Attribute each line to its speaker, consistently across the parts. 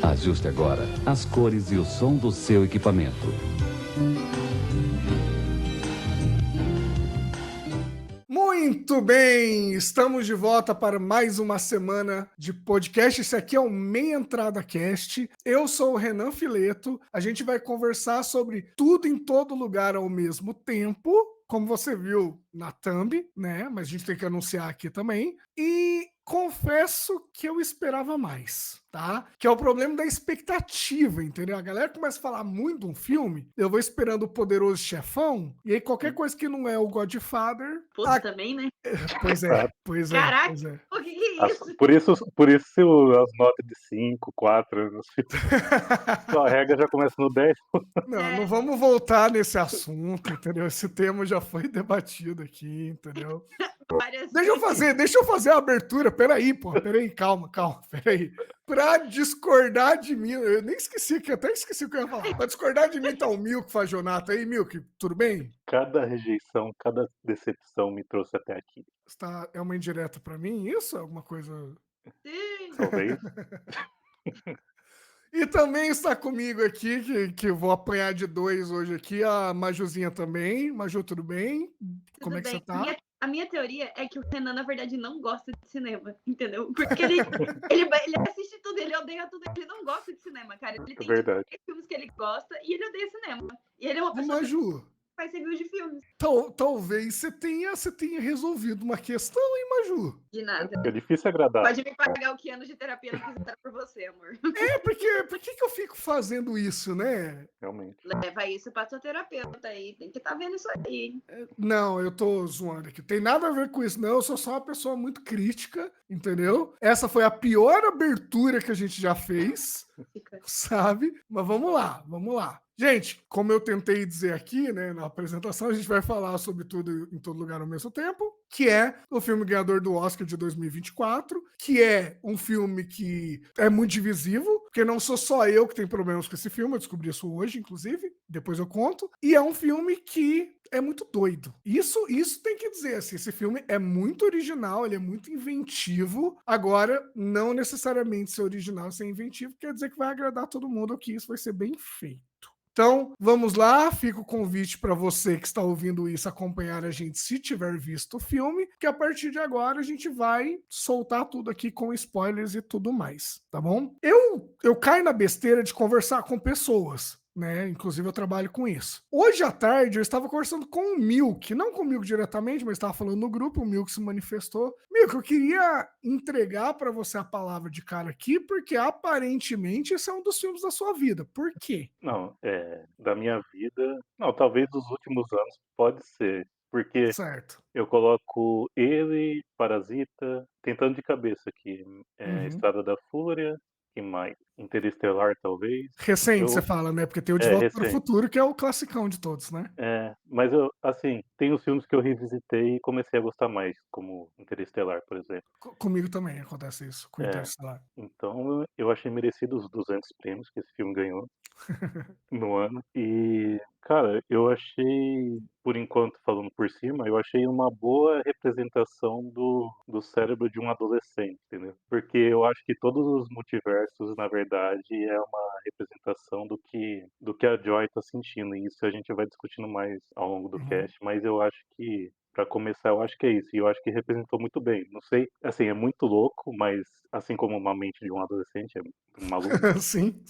Speaker 1: Ajuste agora as cores e o som do seu equipamento.
Speaker 2: Muito bem, estamos de volta para mais uma semana de podcast. Esse aqui é o Meia Entrada Cast. Eu sou o Renan Fileto. A gente vai conversar sobre tudo em todo lugar ao mesmo tempo, como você viu na thumb, né? Mas a gente tem que anunciar aqui também. E confesso que eu esperava mais, tá? Que é o problema da expectativa, entendeu? A galera começa a falar muito de um filme, eu vou esperando o Poderoso Chefão, e aí qualquer coisa que não é o Godfather...
Speaker 3: Putz, também, né?
Speaker 2: Pois é, pois é.
Speaker 3: Caraca,
Speaker 2: Pois é.
Speaker 3: o que é isso?
Speaker 4: Por isso as notas de 5, 4, sua regra já começa no 10.
Speaker 2: Não vamos voltar nesse assunto, entendeu? Esse tema já foi debatido aqui, entendeu? Deixa eu fazer a abertura. Peraí, calma, peraí. Pra discordar de mim, eu nem esqueci, até esqueci o que eu ia falar. Pra discordar de mim tá o Milk Fajonato aí, Milk, tudo bem?
Speaker 4: Cada rejeição, cada decepção me trouxe até aqui.
Speaker 2: É uma indireta pra mim, isso? Alguma coisa...
Speaker 3: Sim.
Speaker 4: Talvez.
Speaker 2: E também está comigo aqui, que eu vou apanhar de 2 hoje aqui, a Majuzinha também. Maju, tudo bem? Como é que você tá?
Speaker 3: A minha teoria é que o Renan, na verdade, não gosta de cinema, entendeu? Porque ele assiste tudo, ele odeia tudo, ele não gosta de cinema, cara. Ele tem
Speaker 4: verdade.
Speaker 3: 3 filmes que ele gosta e ele odeia cinema. E ele é uma pessoa
Speaker 2: Maju,
Speaker 3: que faz review de filmes.
Speaker 2: talvez você tenha resolvido uma questão, hein, Maju?
Speaker 3: De nada.
Speaker 4: É difícil agradar.
Speaker 3: Pode me pagar o que anos de terapia não fizeram por você, amor.
Speaker 2: Por que eu fico fazendo isso, né?
Speaker 4: Realmente.
Speaker 3: Leva isso pra sua terapeuta aí. Tem que estar vendo isso aí.
Speaker 2: Não, eu tô zoando aqui. Tem nada a ver com isso, não. Eu sou só uma pessoa muito crítica, entendeu? Essa foi a pior abertura que a gente já fez, sabe? Mas vamos lá. Gente, como eu tentei dizer aqui, né, na apresentação, a gente vai falar sobre tudo em todo lugar ao mesmo tempo, que é o filme ganhador do Oscar de 2024, que é um filme que é muito divisivo, porque não sou só eu que tenho problemas com esse filme, eu descobri isso hoje, inclusive, depois eu conto, e é um filme que é muito doido. Isso tem que dizer, assim, esse filme é muito original, ele é muito inventivo. Agora, não necessariamente ser original, ser inventivo, quer dizer que vai agradar todo mundo, ou que isso vai ser bem feito. Então, vamos lá, fica o convite para você que está ouvindo isso acompanhar a gente se tiver visto o filme, que a partir de agora a gente vai soltar tudo aqui com spoilers e tudo mais, tá bom? Eu caio na besteira de conversar com pessoas, né? Inclusive eu trabalho com isso. Hoje à tarde eu estava conversando com o Milk, não com o Milk diretamente, mas estava falando no grupo, o Milk se manifestou. Milk, eu queria entregar para você a palavra de cara aqui, porque aparentemente esse é um dos filmes da sua vida. Por quê?
Speaker 4: Não, da minha vida. Não, talvez dos últimos anos pode ser. Porque
Speaker 2: Certo.
Speaker 4: eu coloco ele, Parasita, tentando de cabeça aqui. Estrada da Fúria, que mais? Interestelar, talvez.
Speaker 2: Recente, você fala, né? Porque tem o De Volta para o
Speaker 4: recente.
Speaker 2: Futuro, que é o classicão de todos, né?
Speaker 4: Mas assim, tem os filmes que eu revisitei e comecei a gostar mais, como Interestelar, por exemplo.
Speaker 2: Comigo também acontece isso, com Interestelar.
Speaker 4: Então eu achei merecido os 200 prêmios que esse filme ganhou no ano. E, cara, eu achei, por enquanto, falando por cima, eu achei uma boa representação do cérebro de um adolescente, entendeu? Porque eu acho que todos os multiversos, na verdade, é uma representação do que a Joy tá sentindo. E isso a gente vai discutindo mais ao longo do cast, mas eu acho que pra começar, eu acho que é isso. E eu acho que representou muito bem. Não sei, assim, é muito louco, mas assim como uma mente de um adolescente, é maluco.
Speaker 2: Sim.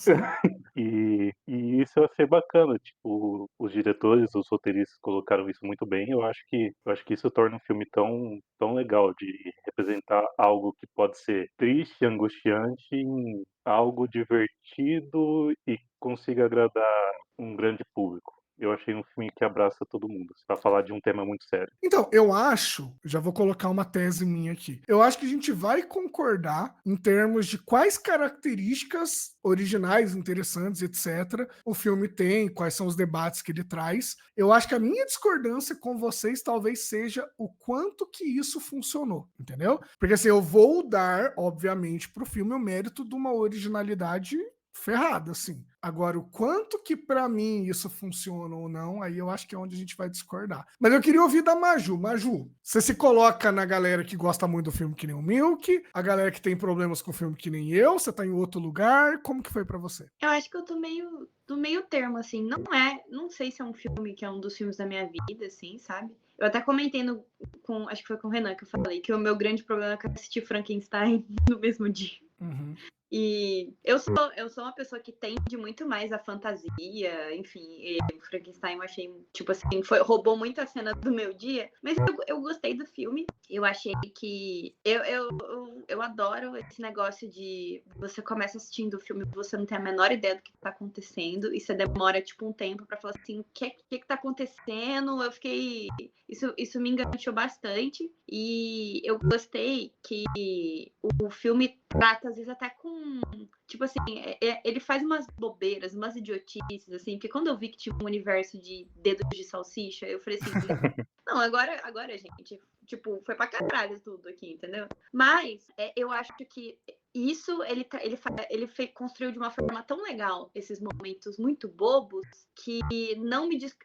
Speaker 4: E isso eu achei bacana. Tipo, os diretores, os roteiristas colocaram isso muito bem. Eu acho que isso torna um filme tão legal de representar algo que pode ser triste, angustiante, em algo divertido e consiga agradar um grande público. Eu achei um filme que abraça todo mundo, pra falar de um tema muito sério.
Speaker 2: Então, já vou colocar uma tese minha aqui. Eu acho que a gente vai concordar em termos de quais características originais, interessantes, etc., o filme tem, quais são os debates que ele traz. Eu acho que a minha discordância com vocês talvez seja o quanto que isso funcionou, entendeu? Porque assim, eu vou dar, obviamente, pro filme o mérito de uma originalidade ferrada, assim. Agora, o quanto que pra mim isso funciona ou não, aí eu acho que é onde a gente vai discordar. Mas eu queria ouvir da Maju. Maju, você se coloca na galera que gosta muito do filme que nem o Milk, a galera que tem problemas com o filme que nem eu, você tá em outro lugar, como que foi pra você?
Speaker 3: Eu acho que eu tô meio do meio termo, assim. Não sei se é um filme que é um dos filmes da minha vida, assim, sabe? Eu até comentei acho que foi com o Renan que eu falei, que o meu grande problema é que eu assisti Frankenstein no mesmo dia.
Speaker 2: Uhum.
Speaker 3: E eu sou uma pessoa que tende muito mais à fantasia, enfim, e o Frankenstein eu achei, tipo assim, roubou muito a cena do meu dia, mas eu gostei do filme, eu achei que, eu adoro esse negócio de você começa assistindo o filme e você não tem a menor ideia do que tá acontecendo, e você demora, tipo, um tempo pra falar assim, o que tá acontecendo, isso me enganchou bastante, e eu gostei que o filme trata, às vezes, até com. Tipo assim, ele faz umas bobeiras, umas idiotices, assim, porque quando eu vi que tinha um universo de dedos de salsicha, eu falei assim, não, agora, gente, tipo, foi pra caralho tudo aqui, entendeu? Mas eu acho que isso construiu de uma forma tão legal esses momentos muito bobos que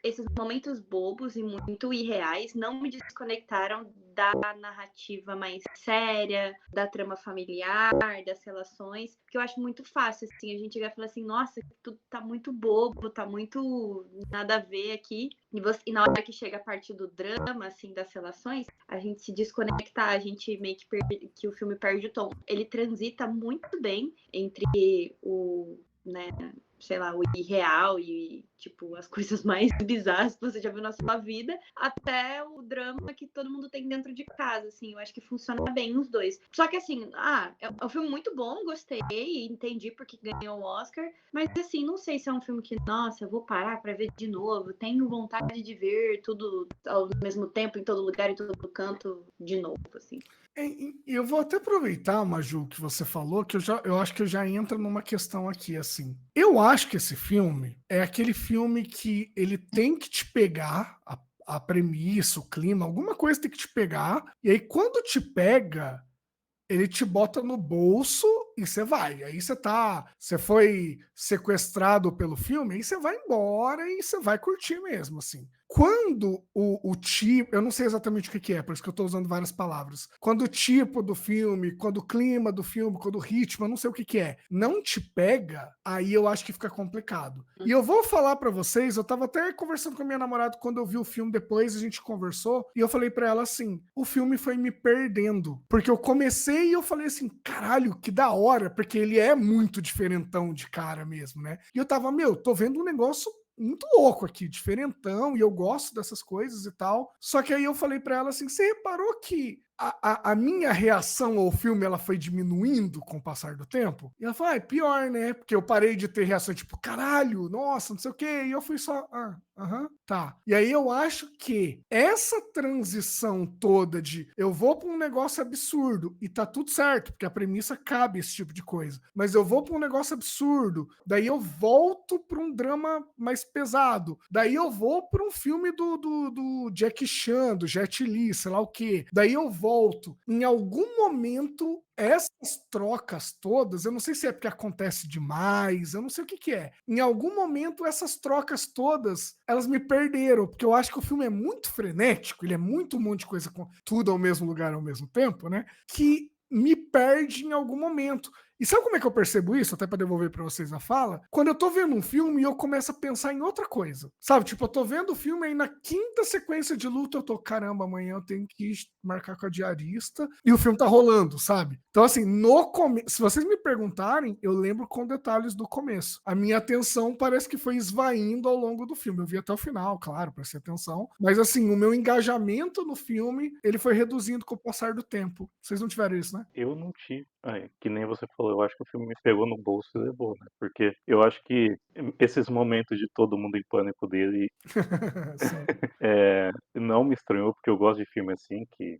Speaker 3: esses momentos bobos e muito irreais não me desconectaram da narrativa mais séria, da trama familiar, das relações, que eu acho muito fácil, assim, a gente vai falar assim, nossa, tudo tá muito bobo, tá muito nada a ver aqui, e na hora que chega a parte do drama, assim, das relações, a gente se desconectar, a gente meio que o filme perde o tom. Ele transita muito bem entre né, sei lá, o irreal e, tipo, as coisas mais bizarras que você já viu na sua vida, até o drama que todo mundo tem dentro de casa, assim, eu acho que funciona bem os dois. Só que, assim, é um filme muito bom, gostei, entendi porque ganhou o Oscar, mas, assim, não sei se é um filme que, nossa, eu vou parar pra ver de novo, tenho vontade de ver tudo ao mesmo tempo, em todo lugar, em todo canto, de novo, assim.
Speaker 2: Eu vou até aproveitar, Maju, que você falou, que eu acho que eu já entro numa questão aqui, assim. Eu acho que esse filme é aquele filme que ele tem que te pegar, a premissa, o clima, alguma coisa tem que te pegar, e aí quando te pega, ele te bota no bolso e você vai. Aí você foi sequestrado pelo filme, aí você vai embora e você vai curtir mesmo, assim. Quando o tipo, eu não sei exatamente o que é, por isso que eu estou usando várias palavras. Quando o tipo do filme, quando o clima do filme, quando o ritmo, eu não sei o que é, não te pega, aí eu acho que fica complicado. E eu vou falar para vocês, eu tava até conversando com a minha namorada quando eu vi o filme depois, a gente conversou, e eu falei para ela assim, o filme foi me perdendo, porque eu comecei e eu falei assim, caralho, que da hora, porque ele é muito diferentão de cara mesmo, né? E eu tava, tô vendo um negócio muito louco aqui, diferentão, e eu gosto dessas coisas e tal. Só que aí eu falei para ela assim: você reparou que a minha reação ao filme ela foi diminuindo com o passar do tempo? E ela falou: é pior, né? Porque eu parei de ter reação tipo, caralho, nossa, não sei o quê. E eu fui só, tá. E aí eu acho que essa transição toda de eu vou para um negócio absurdo e tá tudo certo, porque a premissa cabe esse tipo de coisa. Mas eu vou para um negócio absurdo, daí eu volto para um drama mais pesado. Daí eu vou para um filme do Jack Chan, do Jet Li, sei lá o quê. Daí eu volto. Em algum momento, essas trocas todas, eu não sei se é porque acontece demais, eu não sei o que é. Em algum momento, essas trocas todas, elas me perderam, porque eu acho que o filme é muito frenético, ele é muito um monte de coisa com tudo ao mesmo lugar ao mesmo tempo, né? Que me perde em algum momento. E sabe como é que eu percebo isso? Até para devolver para vocês a fala. Quando eu tô vendo um filme e eu começo a pensar em outra coisa. Sabe? Tipo, eu tô vendo o filme aí na quinta sequência de luta eu tô, caramba, amanhã eu tenho que marcar com a diarista e o filme tá rolando, sabe? Então, assim, no começo, se vocês me perguntarem, eu lembro com detalhes do começo. A minha atenção parece que foi esvaindo ao longo do filme. Eu vi até o final, claro, prestei atenção. Mas, assim, o meu engajamento no filme, ele foi reduzindo com o passar do tempo. Vocês não tiveram isso, né?
Speaker 4: Eu não tive. Que nem você falou, eu acho que o filme me pegou no bolso e levou, né? Porque eu acho que esses momentos de todo mundo em pânico dele
Speaker 2: Sim.
Speaker 4: não me estranhou, porque eu gosto de filme assim, que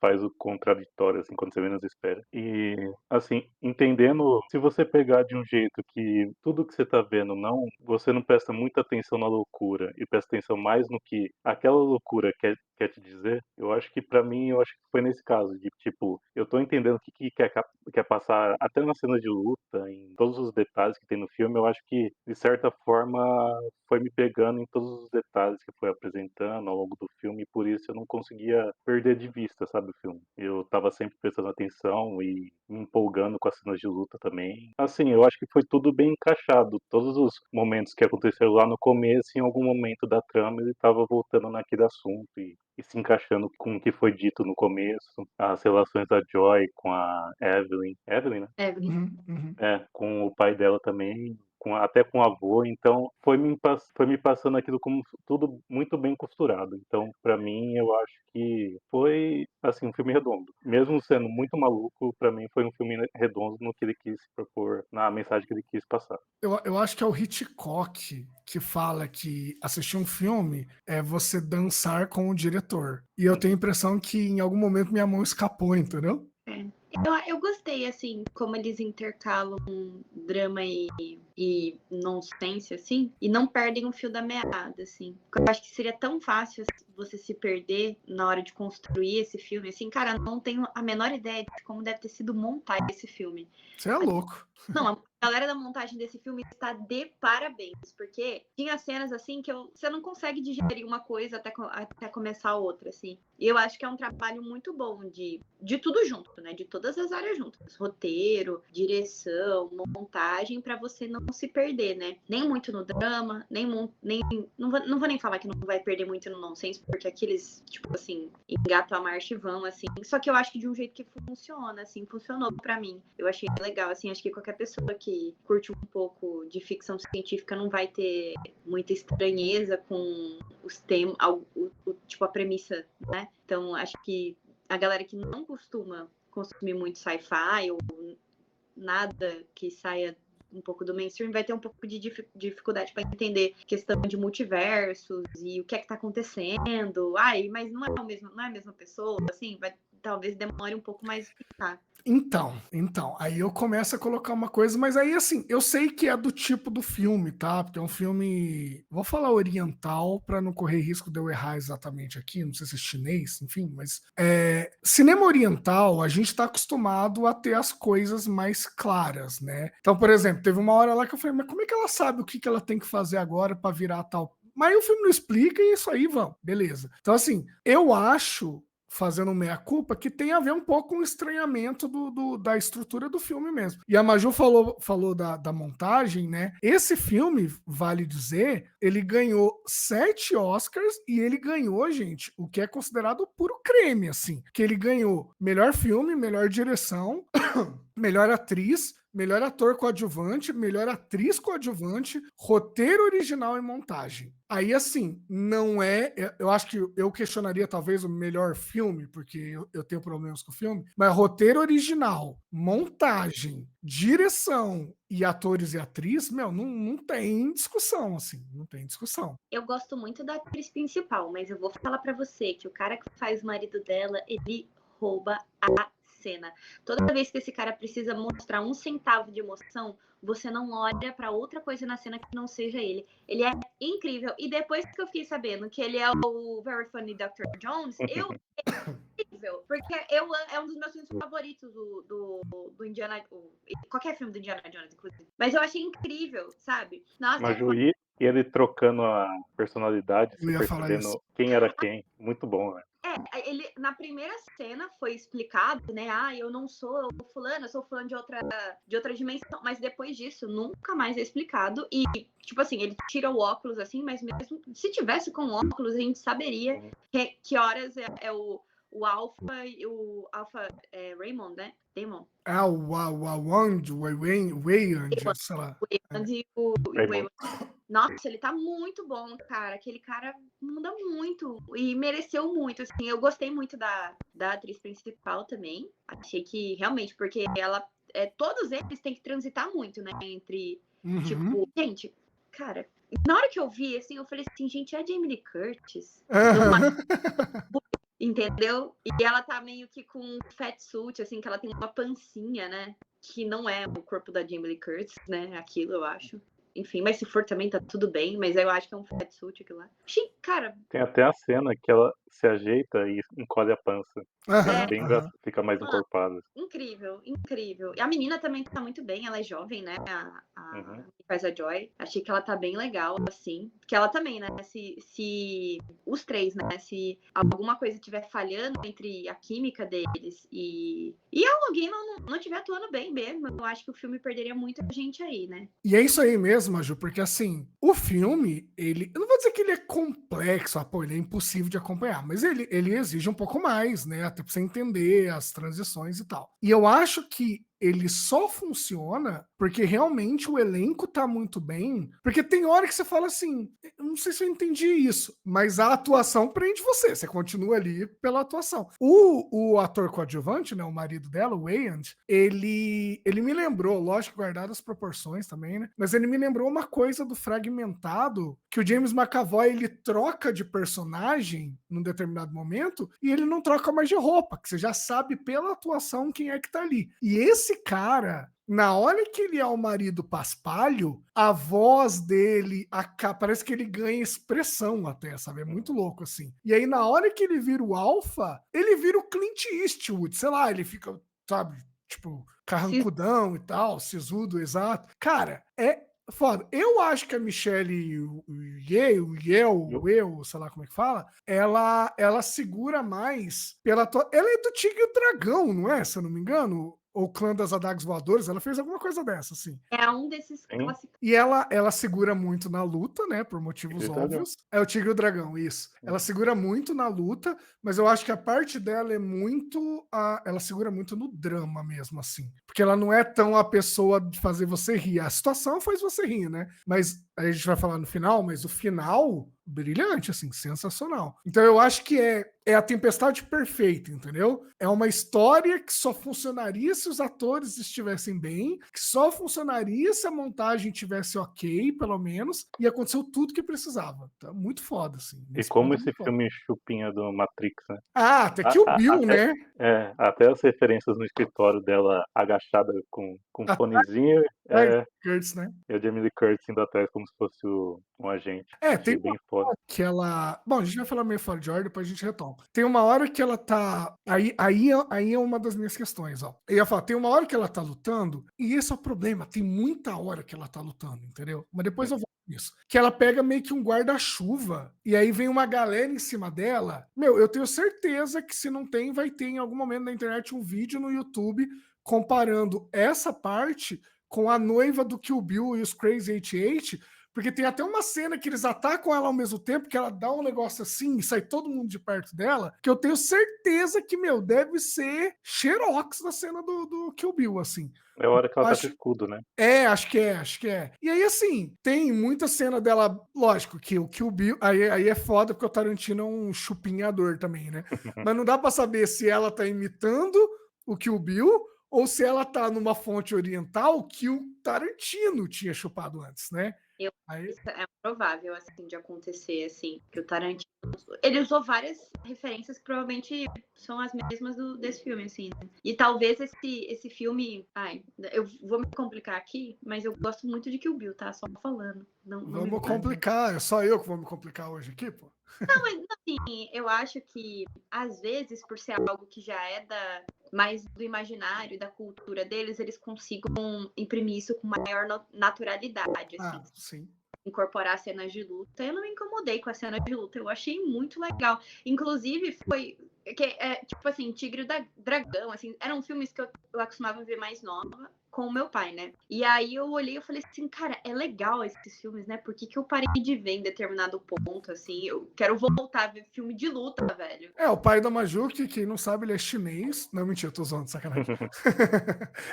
Speaker 4: faz o contraditório, assim, quando você menos espera. E, assim, entendendo, se você pegar de um jeito que tudo que você tá vendo você não presta muita atenção na loucura e presta atenção mais no que aquela loucura quer te dizer, eu acho que pra mim, eu acho que foi nesse caso, de tipo, eu tô entendendo o que quer passar, até na cena de luta, em todos os detalhes que tem no filme, eu acho que, de certa forma, foi me pegando em todos os detalhes que foi apresentando ao longo do filme, e por isso eu não conseguia perder de vista, sabe, o filme. Eu tava sempre prestando atenção e me empolgando com as cenas de luta também. Assim, eu acho que foi tudo bem encaixado. Todos os momentos que aconteceram lá no começo, em algum momento da trama, ele tava voltando naquele assunto e se encaixando com o que foi dito no começo. As relações da Joy com a Evelyn. Evelyn, né?
Speaker 3: Evelyn.
Speaker 2: Uhum.
Speaker 4: Com o pai dela também, até com o avô, então foi me passando aquilo como tudo muito bem costurado. Então, pra mim, eu acho que foi, assim, um filme redondo. Mesmo sendo muito maluco, pra mim foi um filme redondo no que ele quis propor, na mensagem que ele quis passar.
Speaker 2: Eu acho que é o Hitchcock que fala que assistir um filme é você dançar com o diretor. E eu tenho a impressão que em algum momento minha mão escapou, entendeu?
Speaker 3: É. Eu gostei, assim, como eles intercalam drama e nonsense, assim, e não perdem o fio da meada, assim. Eu acho que seria tão fácil você se perder na hora de construir esse filme, assim, cara, não tenho a menor ideia de como deve ter sido montar esse filme.
Speaker 2: Você é louco.
Speaker 3: Não, a galera da montagem desse filme está de parabéns, porque tinha cenas assim que você não consegue digerir uma coisa até começar outra, assim. E eu acho que é um trabalho muito bom de tudo junto, né? De todas as áreas juntas. Roteiro, direção, montagem, para você não se perder, né? Nem muito no drama, não vou nem falar que não vai perder muito no nonsense, porque aqueles, tipo assim, engatam a marcha e vão, assim. Só que eu acho que de um jeito que funciona, assim, funcionou para mim. Eu achei legal, assim, acho que qualquer pessoa que curte um pouco de ficção científica não vai ter muita estranheza com os temas, tipo, a premissa, né? Então, acho que a galera que não costuma consumir muito sci-fi ou nada que saia um pouco do mainstream vai ter um pouco de dificuldade para entender questão de multiversos e o que é que tá acontecendo. Ai, mas não é a mesma pessoa, assim, talvez demore um pouco mais explicar.
Speaker 2: Então, aí eu começo a colocar uma coisa, mas aí assim, eu sei que é do tipo do filme, tá? Porque é um filme, vou falar oriental para não correr risco de eu errar exatamente aqui, não sei se é chinês, enfim, mas cinema oriental, a gente tá acostumado a ter as coisas mais claras, né? Então, por exemplo, teve uma hora lá que eu falei, mas como é que ela sabe o que ela tem que fazer agora para virar tal? Mas o filme não explica e isso aí, vamos, beleza. Então, assim, eu acho fazendo meia-culpa, que tem a ver um pouco com o estranhamento da estrutura do filme mesmo. E a Maju falou da montagem, né? Esse filme, vale dizer, ele ganhou 7 Oscars e ele ganhou, gente, o que é considerado puro creme, assim. Que ele ganhou melhor filme, melhor direção, melhor atriz, melhor ator coadjuvante, melhor atriz coadjuvante, roteiro original e montagem. Aí, assim, não é... Eu acho que eu questionaria talvez o melhor filme, porque eu tenho problemas com o filme, mas roteiro original, montagem, direção e atores e atriz, não tem discussão, assim, não tem discussão.
Speaker 3: Eu gosto muito da atriz principal, mas eu vou falar pra você que o cara que faz o marido dela, ele rouba a cena. Toda vez que esse cara precisa mostrar 1 centavo de emoção, você não olha pra outra coisa na cena que não seja ele. Ele é incrível. E depois que eu fiquei sabendo que ele é o Very Funny Dr. Jones, eu incrível, porque é um dos meus filmes favoritos do Indiana, qualquer filme do Indiana Jones, inclusive. Mas eu achei incrível, sabe? Nossa,
Speaker 4: Maju, e ele trocando a personalidade,
Speaker 2: Eu
Speaker 4: se
Speaker 2: ia falar isso.
Speaker 4: percebendo quem era quem. Muito bom, né?
Speaker 3: ele na primeira cena foi explicado, né? Ah, eu não sou fulano, eu sou fulano de outra dimensão. Mas depois disso, nunca mais é explicado. E, tipo assim, ele tira o óculos, assim, mas mesmo se tivesse com óculos, a gente saberia que horas é o Alpha e o Alpha Raymond, né? Damon.
Speaker 2: Ah, o Wayand, sei lá.
Speaker 3: O Wayland e o
Speaker 4: Raymond.
Speaker 3: Nossa, ele tá muito bom, cara. Aquele cara manda muito e mereceu muito. Assim, eu gostei muito da atriz principal também. Achei que realmente, porque ela. Todos eles têm que transitar muito, né? Entre. Tipo, gente, cara, na hora que eu vi, assim, eu falei assim, gente, é a Jamie Lee Curtis. E entendeu? E ela tá meio que com um fatsuit, assim, que ela tem uma pancinha, né? Que não é o corpo da Jamie Lee Curtis, né? Aquilo, eu acho. Enfim, mas se for também tá tudo bem, mas eu acho que é um fatsuit aquilo lá. Cara,
Speaker 4: Tem até a cena que ela se ajeita e encolhe a pança. É
Speaker 2: Aham,
Speaker 4: bem
Speaker 2: aham.
Speaker 4: engraçado, fica mais
Speaker 3: mano,
Speaker 4: encorpada.
Speaker 3: incrível, incrível. E a menina também tá muito bem, ela é jovem, né?
Speaker 4: Uhum.
Speaker 3: Que faz a Joy. Achei que ela tá bem legal, assim. Que ela também, né? Se os três, né? Se alguma coisa estiver falhando entre a química deles e alguém não estiver atuando bem mesmo, eu acho que o filme perderia muita gente aí, né?
Speaker 2: E é isso aí mesmo, Ju, porque assim, o filme, eu não vou dizer que ele é complexo, pô, ele é impossível de acompanhar, mas ele exige um pouco mais, né? Até pra você entender as transições e tal. E eu acho que ele só funciona porque realmente o elenco tá muito bem. Porque tem hora que você fala assim, eu não sei se eu entendi isso, mas a atuação prende você. Você continua ali pela atuação. O ator coadjuvante, né, o marido dela, o Wayand, ele me lembrou, lógico, guardado as proporções também, né? Mas ele me lembrou uma coisa do Fragmentado, que o James McAvoy, ele troca de personagem num determinado momento e ele não troca mais de roupa, que você já sabe pela atuação quem é que tá ali. E esse cara, na hora que ele é o marido paspalho, a voz dele, parece que ele ganha expressão até, sabe? É muito louco, assim. E aí, na hora que ele vira o alfa, ele vira o Clint Eastwood, sei lá, ele fica, sabe, tipo, carrancudão e tal, sisudo, exato. Cara, é foda. Eu acho que a Michelle Yeoh, sei lá como é que fala, ela segura mais pela... Ela é do Tigre e o Dragão, não é? Se eu não me engano. Ou Clã das Adagas Voadoras, ela fez alguma coisa dessa, assim.
Speaker 3: É um desses
Speaker 4: Sim.
Speaker 3: clássicos.
Speaker 2: E ela segura muito na luta, né? Por motivos
Speaker 4: Tigre e Dragão.
Speaker 2: óbvios. É o Tigre e o Dragão, isso. Ela segura muito na luta, mas eu acho que a parte dela é muito. Ela segura muito no drama mesmo, assim. Porque ela não é tão a pessoa de fazer você rir. A situação faz você rir, né? Mas aí a gente vai falar no final, mas o final, brilhante, assim, sensacional. Então eu acho que é a tempestade perfeita, entendeu? É uma história que só funcionaria se os atores estivessem bem, que só funcionaria se a montagem tivesse ok, pelo menos, e aconteceu tudo que precisava. Então, muito foda, assim.
Speaker 4: E como esse filme chupinha do Matrix, né?
Speaker 2: Até que o Bill, né?
Speaker 4: Até as referências no escritório dela agachada com fonezinho.
Speaker 2: Curtis, né?
Speaker 4: E a Jamie Lee Curtis indo atrás como se fosse um agente.
Speaker 2: Tem
Speaker 4: Achei bem foda.
Speaker 2: que ela... Bom, a gente vai falar meio fora de ordem, depois a gente retoma. Tem uma hora que ela tá... Aí é uma das minhas questões, ó. Eu ia falar, tem uma hora que ela tá lutando, e esse é o problema, tem muita hora que ela tá lutando, entendeu? Mas depois eu vou nisso. Que ela pega meio que um guarda-chuva, e aí vem uma galera em cima dela. Meu, eu tenho certeza que se não tem, vai ter em algum momento na internet um vídeo no YouTube comparando essa parte com a noiva do Kill Bill e os Crazy 88, porque tem até uma cena que eles atacam ela ao mesmo tempo, que ela dá um negócio assim e sai todo mundo de perto dela, que eu tenho certeza que, meu, deve ser xerox da cena do Kill Bill, assim.
Speaker 4: É a hora que ela tá com escudo, né?
Speaker 2: Acho que é. E aí, assim, tem muita cena dela, lógico, que o Kill Bill, aí é foda, porque o Tarantino é um chupinhador também, né? Mas não dá pra saber se ela tá imitando o Kill Bill ou se ela tá numa fonte oriental que o Tarantino tinha chupado antes, né?
Speaker 3: Isso é provável, assim, de acontecer, assim, que o Tarantino... Ele usou várias referências que provavelmente são as mesmas desse filme, assim, né? E talvez esse filme... eu vou me complicar aqui, mas eu gosto muito de Kill Bill, tá? Só falando. Não
Speaker 2: Vamos complicar, é só eu que vou me complicar hoje aqui, pô.
Speaker 3: Não, mas assim, eu acho que, às vezes, por ser algo que já é mais do imaginário, da cultura deles, eles consigam imprimir isso com maior naturalidade, assim.
Speaker 2: Sim.
Speaker 3: Incorporar cenas de luta. Eu não me incomodei com a cena de luta, eu achei muito legal. Inclusive, foi... tipo assim, Tigre e Dragão, assim, eram filmes que eu acostumava ver mais nova com o meu pai, né? E aí eu olhei e falei assim, cara, é legal esses filmes, né? Por que eu parei de ver em determinado ponto, assim? Eu quero voltar a ver filme de luta, velho.
Speaker 2: O pai da Maju, que quem não sabe, ele é chinês. Não, mentira, eu tô zoando, sacanagem.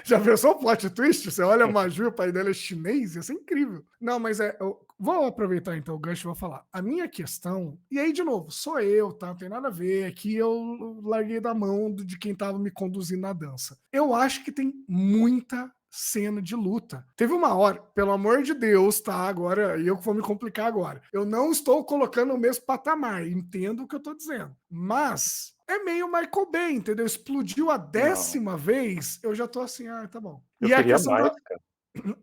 Speaker 2: Já pensou o plot twist? Você olha a Maju, o pai dela é chinês? Ia ser incrível. Não, mas eu vou aproveitar então o gancho e vou falar. A minha questão, e aí de novo, sou eu, tá? Não tem nada a ver. Aqui eu larguei da mão de quem tava me conduzindo na dança. Eu acho que tem muita cena de luta. Teve uma hora, pelo amor de Deus, tá? Agora, eu que vou me complicar agora. Eu não estou colocando o mesmo patamar, entendo o que eu tô dizendo. Mas é meio Michael Bay, entendeu? Explodiu a
Speaker 4: Não,
Speaker 2: 10ª vez, eu já tô assim, tá bom.
Speaker 4: eu
Speaker 2: E a
Speaker 4: queria
Speaker 2: questão
Speaker 4: mais,
Speaker 2: da.
Speaker 4: cara.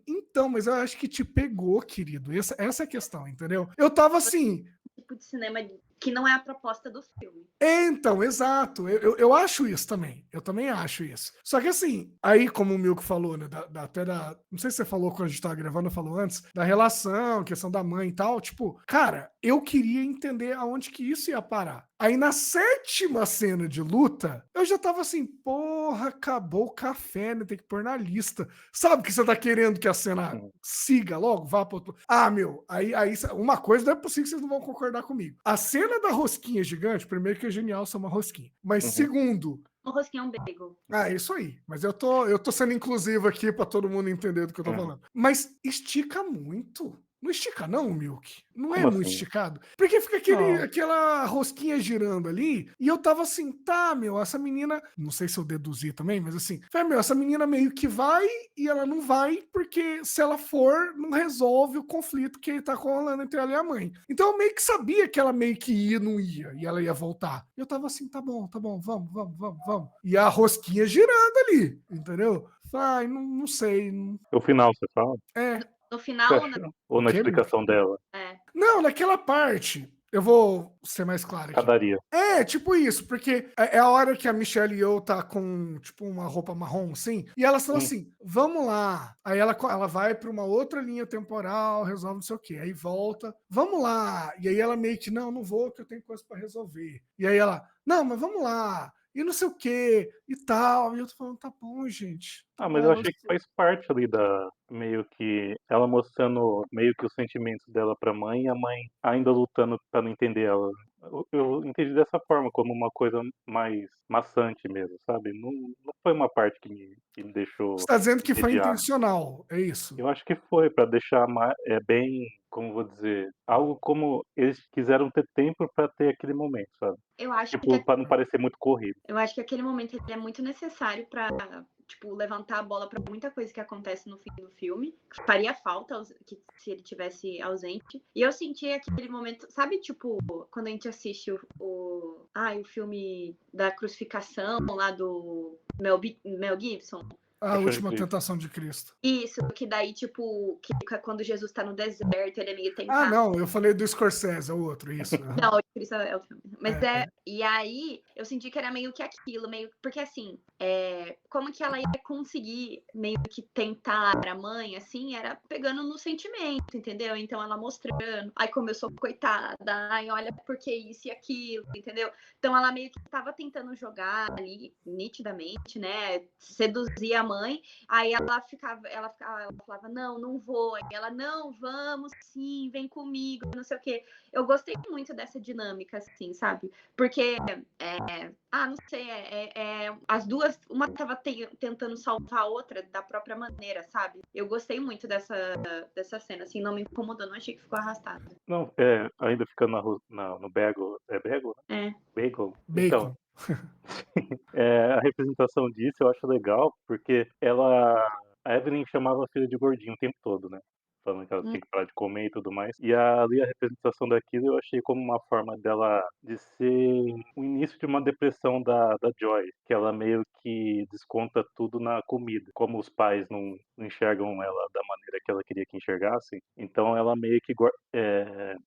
Speaker 2: Então, mas eu acho que te pegou, querido. Essa é a questão, entendeu? Eu tava assim.
Speaker 3: Tipo de cinema que não é a proposta do filme.
Speaker 2: Então, exato. Eu acho isso também. Eu também acho isso. Só que assim, aí, como o Milko falou, né? Até da. Não sei se você falou quando a gente tava gravando, falou antes, da relação, questão da mãe e tal. Tipo, cara, eu queria entender aonde que isso ia parar. Aí na 7ª cena de luta, eu já tava assim, porra, acabou o café, né? Tem que pôr na lista. Sabe que você tá querendo que a cena siga logo, vá pro outro. Ah, meu, aí uma coisa não é possível que vocês não vão concordar comigo. A cena da rosquinha gigante, primeiro que é genial ser uma rosquinha. Mas segundo,
Speaker 3: O rosquinha é um bagel.
Speaker 2: é isso aí. Mas eu tô sendo inclusivo aqui pra todo mundo entender do que eu tô falando. Mas estica muito. Não estica não, Milk. Não é
Speaker 4: Como
Speaker 2: muito
Speaker 4: assim?
Speaker 2: esticado. Porque fica
Speaker 4: Não.
Speaker 2: aquela rosquinha girando ali. E eu tava assim, tá, meu, essa menina. Não sei se eu deduzi também, mas assim, meu, essa menina meio que vai e ela não vai, porque se ela for, não resolve o conflito que tá rolando entre ela e a mãe. Então eu meio que sabia que ela meio que ia, não ia, e ela ia voltar. E eu tava assim, tá bom, vamos. E a rosquinha girando ali, entendeu? Ai, não sei.
Speaker 4: O final, você fala?
Speaker 2: É.
Speaker 3: No
Speaker 4: Você
Speaker 3: final,
Speaker 4: achou?
Speaker 2: O
Speaker 4: Ou na
Speaker 2: quê, Milk?
Speaker 4: explicação dela?
Speaker 2: Não, naquela parte. Eu vou ser mais claro aqui.
Speaker 4: Escadaria.
Speaker 2: É, tipo isso, porque é a hora que a Michelle Yeoh tá com, tipo, uma roupa marrom, assim, e elas falam assim, vamos lá. Aí ela vai pra uma outra linha temporal, resolve não sei o quê. Aí volta, vamos lá. E aí ela meio que, não vou, que eu tenho coisa pra resolver. E aí ela, não, mas vamos lá. E não sei o quê, e tal. E eu tô falando, tá bom, gente. Tá
Speaker 4: Mas eu
Speaker 2: bom.
Speaker 4: achei que faz parte ali da. Meio que. Ela mostrando meio que os sentimentos dela pra mãe e a mãe ainda lutando pra não entender ela. Eu entendi dessa forma, como uma coisa mais maçante mesmo, sabe? Não foi uma parte que me deixou
Speaker 2: Você tá dizendo que foi
Speaker 4: entediado.
Speaker 2: intencional, é isso?
Speaker 4: Eu acho que foi pra deixar bem, como vou dizer, algo como eles quiseram ter tempo pra ter aquele momento, sabe?
Speaker 3: eu acho
Speaker 4: Tipo, pra não parecer muito corrido.
Speaker 3: que aquele momento ele é muito necessário pra, tipo, levantar a bola pra muita coisa que acontece no fim do filme. Faria falta que se ele tivesse ausente. E eu senti aquele momento, sabe, tipo, quando a gente assiste o filme da crucificação lá do Mel Gibson.
Speaker 2: A
Speaker 4: Paixão de
Speaker 2: Última
Speaker 4: Cristo.
Speaker 2: Tentação de Cristo.
Speaker 3: Isso, que daí, tipo, que quando Jesus tá no deserto, ele é meio
Speaker 2: Ah,
Speaker 3: tentado.
Speaker 2: não, eu falei do Scorsese, é o outro, isso.
Speaker 3: Não, o Cristo é o filme. Mas e aí, eu senti que era meio que aquilo, porque assim, como que ela ia conseguir meio que tentar a mãe, assim, era pegando no sentimento, entendeu? Então ela mostrando, aí começou, coitada, ai, olha porque isso e aquilo, entendeu? Então ela meio que tava tentando jogar ali, nitidamente, né? Seduzir a mãe, aí ela falava, não vou, aí ela, não, vamos sim, vem comigo, não sei o quê. Eu gostei muito dessa dinâmica, assim, sabe? Porque, não sei, as duas, uma tava tentando salvar a outra da própria maneira, sabe? Eu gostei muito dessa cena, assim, não me incomodou, não achei que ficou arrastado.
Speaker 4: Não, ainda ficando no bagel. É bagel?
Speaker 3: É.
Speaker 4: Bagel? Então,
Speaker 2: Bacon.
Speaker 4: a representação disso eu acho legal, porque a Evelyn chamava a filha de gordinho o tempo todo, né? Falando que ela tinha que parar de comer e tudo mais. E ali a representação daquilo eu achei como uma forma dela de ser o início de uma depressão da Joy, que ela meio que desconta tudo na comida. Como os pais não enxergam ela da maneira que ela queria que enxergassem, então ela meio que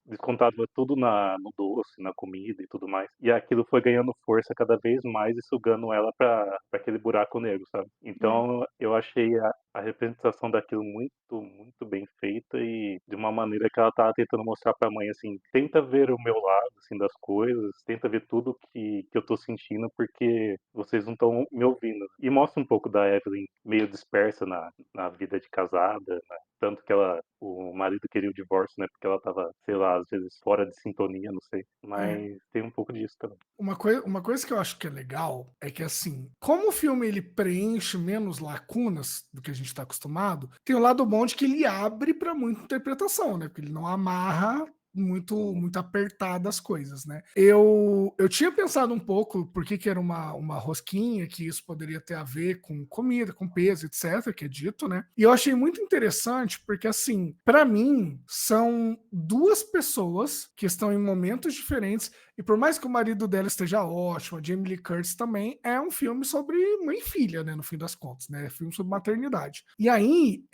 Speaker 4: descontava tudo no doce, na comida e tudo mais. E aquilo foi ganhando força cada vez mais e sugando ela pra aquele buraco negro, sabe? Então eu achei a representação daquilo muito, muito bem feita e de uma maneira que ela tava tentando mostrar pra mãe, assim, tenta ver o meu lado, assim, das coisas, tenta ver tudo que eu tô sentindo porque vocês não estão me ouvindo. E mostra um pouco da Evelyn meio dispersa na vida de casada, né? Tanto que o marido queria o divórcio, né? Porque ela tava, sei lá, às vezes fora de sintonia, não sei. Mas tem um pouco disso também.
Speaker 2: Uma coisa que eu acho que é legal é que, assim, como o filme ele preenche menos lacunas do que a gente está acostumado, tem o lado bom de que ele abre para muita interpretação, né? Porque ele não amarra muito apertada as coisas, né? Eu tinha pensado um pouco por que era uma rosquinha, que isso poderia ter a ver com comida, com peso, etc, que é dito, né? E eu achei muito interessante porque, assim, para mim, são duas pessoas que estão em momentos diferentes e por mais que o marido dela esteja ótimo, a Jamie Lee Curtis também é um filme sobre mãe e filha, né, no fim das contas, né? É filme sobre maternidade. E aí,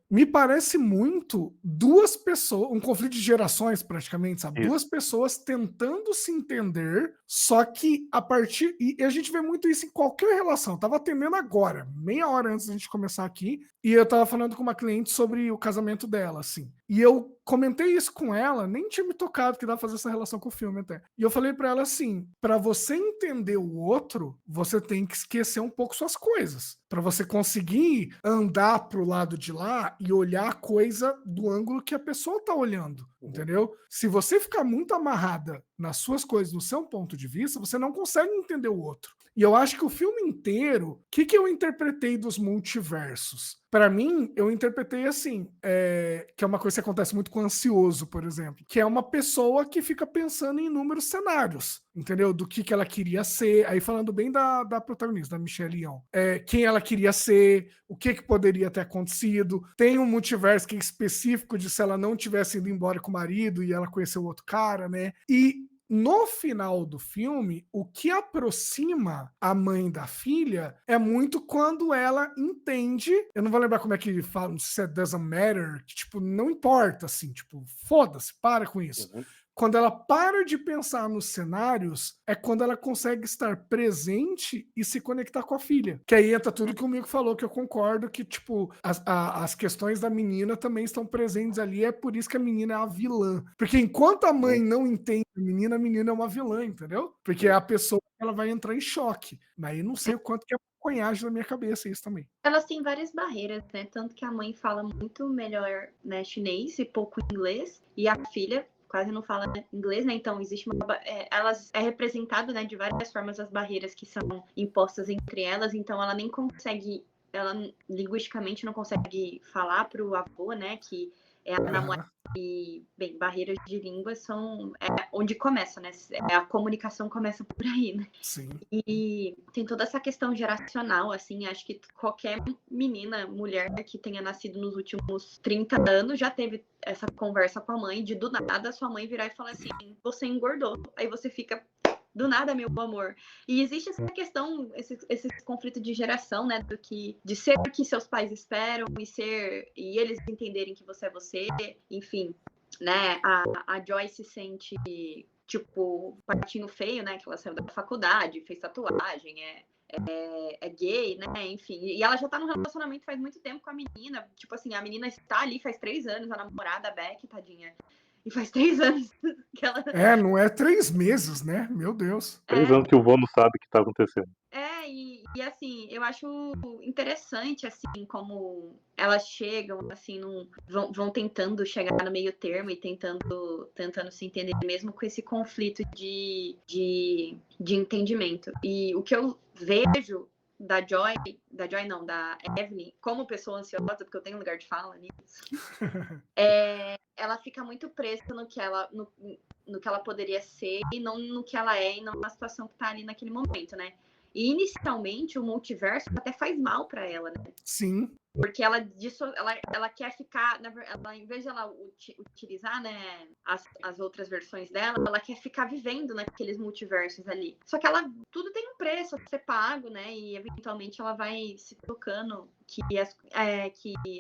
Speaker 2: me parece muito duas pessoas, um conflito de gerações praticamente, sabe?
Speaker 4: Isso.
Speaker 2: Duas pessoas tentando se entender, só que a partir... E a gente vê muito isso em qualquer relação. Eu tava atendendo agora, meia hora antes da gente começar aqui, e eu tava falando com uma cliente sobre o casamento dela, assim. E eu comentei isso com ela, nem tinha me tocado que dá pra fazer essa relação com o filme até. E eu falei pra ela assim, pra você entender o outro, você tem que esquecer um pouco suas coisas. Pra você conseguir andar pro lado de lá e olhar a coisa do ângulo que a pessoa tá olhando, entendeu? Se você ficar muito amarrada nas suas coisas, no seu ponto de vista, você não consegue entender o outro. E eu acho que o filme inteiro, o que eu interpretei dos multiversos? Para mim, eu interpretei assim, que é uma coisa que acontece muito com o ansioso, por exemplo, que é uma pessoa que fica pensando em inúmeros cenários, entendeu? Do que ela queria ser, aí falando bem da protagonista, da Michelle Yeoh, quem ela queria ser, o que poderia ter acontecido, tem um multiverso que é específico de se ela não tivesse ido embora com o marido e ela conheceu outro cara, né? E no final do filme, o que aproxima a mãe da filha é muito quando ela entende, eu não vou lembrar como é que fala, não sei se é doesn't matter, que tipo, não importa, assim, tipo, foda-se, para com isso. Quando ela para de pensar nos cenários, é quando ela consegue estar presente e se conectar com a filha. Que aí entra tudo que o Mico falou, que eu concordo, que, tipo, as questões da menina também estão presentes ali, é por isso que a menina é a vilã. Porque enquanto a mãe não entende a menina é uma vilã, entendeu? Porque é a pessoa que ela vai entrar em choque. Daí não sei o quanto que é conhagem na minha cabeça isso também.
Speaker 3: Elas têm várias barreiras, né? Tanto que a mãe fala muito melhor, né, chinês e pouco inglês, e a filha quase não fala inglês, né? Então existe elas é representado, né, de várias formas as barreiras que são impostas entre elas, então ela nem consegue, ela linguisticamente não consegue falar para o avô, né, que é a namorada. E, bem, barreiras de língua são onde começa, né? A comunicação começa por aí, né?
Speaker 2: Sim.
Speaker 3: E tem toda essa questão geracional, assim, acho que qualquer menina, mulher que tenha nascido nos últimos 30 anos já teve essa conversa com a mãe, de do nada sua mãe virar e falar assim, você engordou. Aí você fica, do nada, meu amor. E existe essa questão, esse conflito de geração, né, de ser o que seus pais esperam e eles entenderem que você é você, enfim, né, a Joy se sente tipo, patinho feio, né, que ela saiu da faculdade, fez tatuagem, é gay, né, enfim, e ela já tá num relacionamento faz muito tempo com a menina, tipo assim, a menina está ali faz 3 anos, a namorada, a Beck, tadinha, e faz 3 anos que ela...
Speaker 2: Não é 3 meses, né? Meu Deus.
Speaker 4: 3 anos que o vô não sabe o que tá acontecendo.
Speaker 3: E assim, eu acho interessante, assim, como elas chegam, assim, vão tentando chegar no meio termo e tentando se entender, mesmo com esse conflito de entendimento. E o que eu vejo da Evelyn, como pessoa ansiosa, porque eu tenho lugar de fala nisso, ela fica muito presa no que ela poderia ser e não no que ela é e não na situação que tá ali naquele momento, né? E inicialmente o multiverso até faz mal para ela, né?
Speaker 2: Sim.
Speaker 3: Porque ela quer ficar, ela, em vez de ela utilizar, né, as outras versões dela, ela quer ficar vivendo naqueles multiversos ali. Só que tudo tem um preço a ser pago, né? E eventualmente ela vai se tocando que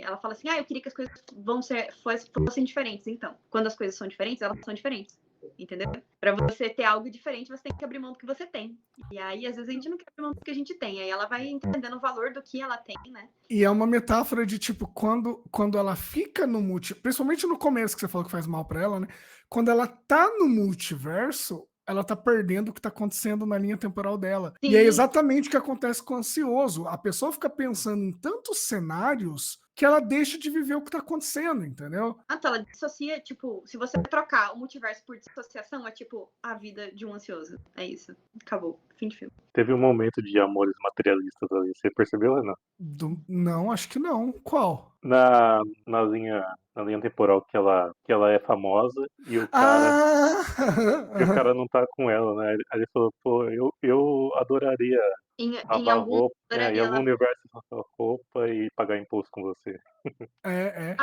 Speaker 3: ela fala assim, eu queria que as coisas fossem diferentes. Então, quando as coisas são diferentes, elas são diferentes. Entendeu? Para você ter algo diferente, você tem que abrir mão do que você tem. E aí, às vezes, a gente não quer abrir mão do que a gente tem. Aí ela vai entendendo o valor do que ela tem, né?
Speaker 2: E é uma metáfora de, tipo, quando ela fica no multiverso, principalmente no começo, que você falou que faz mal pra ela, né? Quando ela tá no multiverso, ela tá perdendo o que tá acontecendo na linha temporal dela. Sim. E é exatamente o que acontece com o ansioso. A pessoa fica pensando em tantos cenários que ela deixa de viver o que tá acontecendo, entendeu?
Speaker 3: Então, ela dissocia, tipo, se você trocar o multiverso por dissociação, é tipo a vida de um ansioso. É isso. Acabou. Fim de filme.
Speaker 4: Teve um momento de amores materialistas ali, você percebeu, Renan?
Speaker 2: Não, acho que não. Qual?
Speaker 4: Na linha temporal que ela é famosa e o cara
Speaker 2: Ah!
Speaker 4: não tá com ela, né? Aí ele falou, pô, eu adoraria
Speaker 3: Em
Speaker 4: lavar
Speaker 3: algum
Speaker 4: roupa, em
Speaker 3: adoraria
Speaker 4: algum
Speaker 3: lá.
Speaker 4: universo lavar roupa e pagar imposto com você.
Speaker 2: É.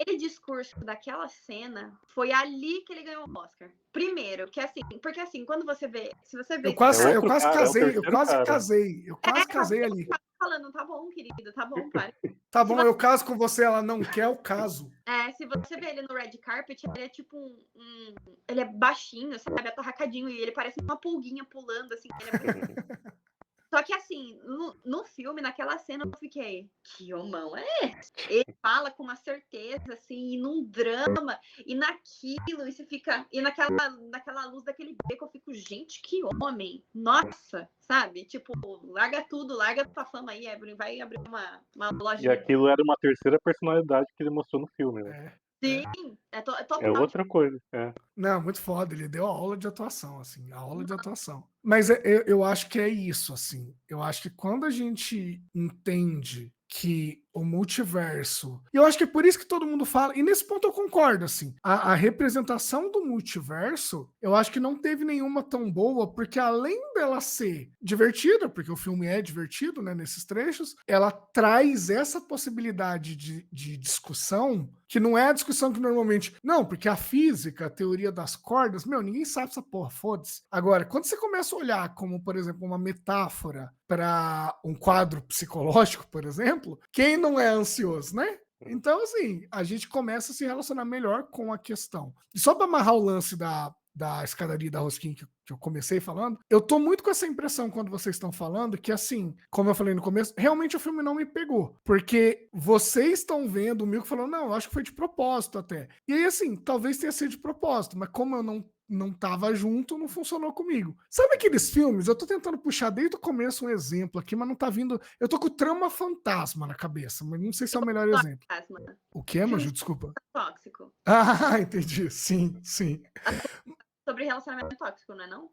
Speaker 3: Aquele discurso daquela cena foi ali que ele ganhou o Oscar. Primeiro, que assim, porque assim, quando você vê, se você vê
Speaker 2: Eu
Speaker 3: esse
Speaker 4: É
Speaker 2: quase,
Speaker 3: cara,
Speaker 2: eu
Speaker 4: outro
Speaker 2: quase
Speaker 4: cara, é o
Speaker 2: casei, eu
Speaker 4: terceiro
Speaker 2: quase
Speaker 4: cara.
Speaker 2: casei, eu quase casei ali.
Speaker 3: falando, tá bom, querido, tá bom, para.
Speaker 2: Tá
Speaker 3: Se
Speaker 2: bom, eu caso com você, ela não quer o caso.
Speaker 3: se você vê ele no red carpet, ele é tipo ele é baixinho, sabe, atarracadinho, e ele parece uma pulguinha pulando, assim, ele é muito... Só que assim, no filme, naquela cena, eu fiquei, que homão é esse? Ele fala com uma certeza, assim, e num drama, e naquilo, e você fica. E naquela luz daquele beco, eu fico, gente, que homem! Nossa, sabe? Tipo, larga tudo, larga tua fama aí, Evelyn, vai abrir uma
Speaker 4: E
Speaker 3: lojinha.
Speaker 4: aquilo era uma terceira personalidade que ele mostrou no filme, né?
Speaker 2: É.
Speaker 3: Sim, é
Speaker 4: É
Speaker 3: total.
Speaker 4: outra coisa. É.
Speaker 2: Não, muito foda. Ele deu a aula de atuação, assim, a aula de atuação. Mas eu acho que é isso, assim. Eu acho que quando a gente entende que o multiverso. E eu acho que é por isso que todo mundo fala, e nesse ponto eu concordo, assim. A representação do multiverso, eu acho que não teve nenhuma tão boa, porque além dela ser divertida, porque o filme é divertido, né, nesses trechos, ela traz essa possibilidade de discussão, que não é a discussão que normalmente. Não, porque a física, a teoria das cordas, meu, ninguém sabe essa porra, foda-se. Agora, quando você começa a olhar como, por exemplo, uma metáfora para um quadro psicológico, por exemplo, quem não é ansioso, né? Então, assim, a gente começa a se relacionar melhor com a questão. E só para amarrar o lance da escadaria da rosquinha que eu comecei falando, eu tô muito com essa impressão quando vocês estão falando que, assim, como eu falei no começo, realmente o filme não me pegou. Porque vocês estão vendo o Milko falando, não, eu acho que foi de propósito até. E aí, assim, talvez tenha sido de propósito, mas como eu não tava junto, não funcionou comigo. Sabe aqueles filmes? Eu tô tentando puxar desde o começo um exemplo aqui, mas não tá vindo. Eu tô com o Trama Fantasma na cabeça, mas não sei se é o melhor exemplo. O que, Maju? Desculpa.
Speaker 3: Tóxico.
Speaker 2: Ah, entendi. Sim, sim.
Speaker 3: Sobre relacionamento tóxico, não é não?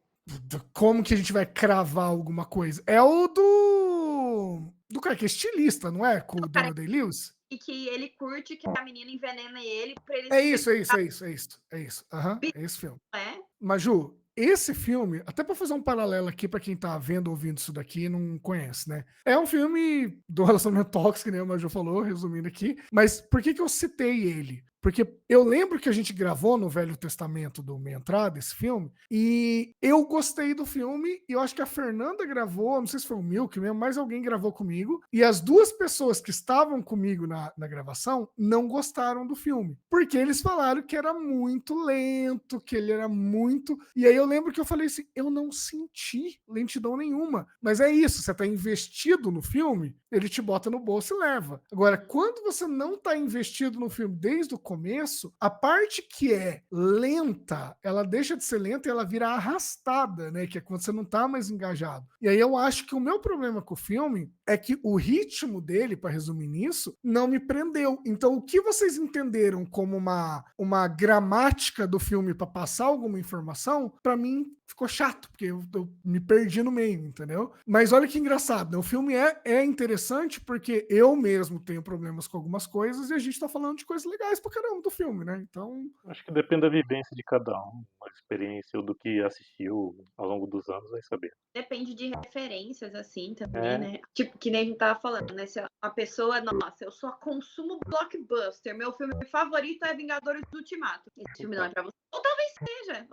Speaker 2: Como que a gente vai cravar alguma coisa? É o do cara que é estilista, não é? Com o
Speaker 3: Cara,
Speaker 2: Daniel Day-Lewis?
Speaker 3: e que ele curte que a menina envenena ele pra ele
Speaker 2: É
Speaker 3: se
Speaker 2: isso,
Speaker 3: sentir
Speaker 2: é isso, é isso, é isso. É isso. Aham, é esse filme.
Speaker 3: é?
Speaker 2: Maju, esse filme, até para fazer um paralelo aqui para quem tá vendo, ouvindo isso daqui e não conhece, né? É um filme do relacionamento tóxico, que nem o Maju falou, resumindo aqui. Mas por que eu citei ele? Porque eu lembro que a gente gravou no Velho Testamento do Meia Entrada, esse filme, e eu gostei do filme, e eu acho que a Fernanda gravou, não sei se foi o Milk mesmo, mas alguém gravou comigo, e as duas pessoas que estavam comigo na gravação não gostaram do filme, porque eles falaram que era muito lento, que ele era muito... E aí eu lembro que eu falei assim, eu não senti lentidão nenhuma, mas é isso, você tá investido no filme, ele te bota no bolso e leva. Agora, quando você não tá investido no filme desde o começo, a parte que é lenta, ela deixa de ser lenta e ela vira arrastada, né? Que é quando você não tá mais engajado. E aí eu acho que o meu problema com o filme é que o ritmo dele, para resumir nisso, não me prendeu. Então, o que vocês entenderam como uma gramática do filme para passar alguma informação, para mim ficou chato, porque eu me perdi no meio, entendeu? Mas olha que engraçado, né? O filme é interessante porque eu mesmo tenho problemas com algumas coisas e a gente tá falando de coisas legais pra caramba do filme, né? Então.
Speaker 4: Acho que depende da vivência de cada um, a experiência ou do que assistiu ao longo dos anos, vai saber.
Speaker 3: Depende de referências, assim, também,
Speaker 4: É.
Speaker 3: né? Tipo, que nem a gente tava falando, né? Se a pessoa, nossa, eu só consumo blockbuster, meu filme favorito é Vingadores do Ultimato. Esse filme não é pra você. Ou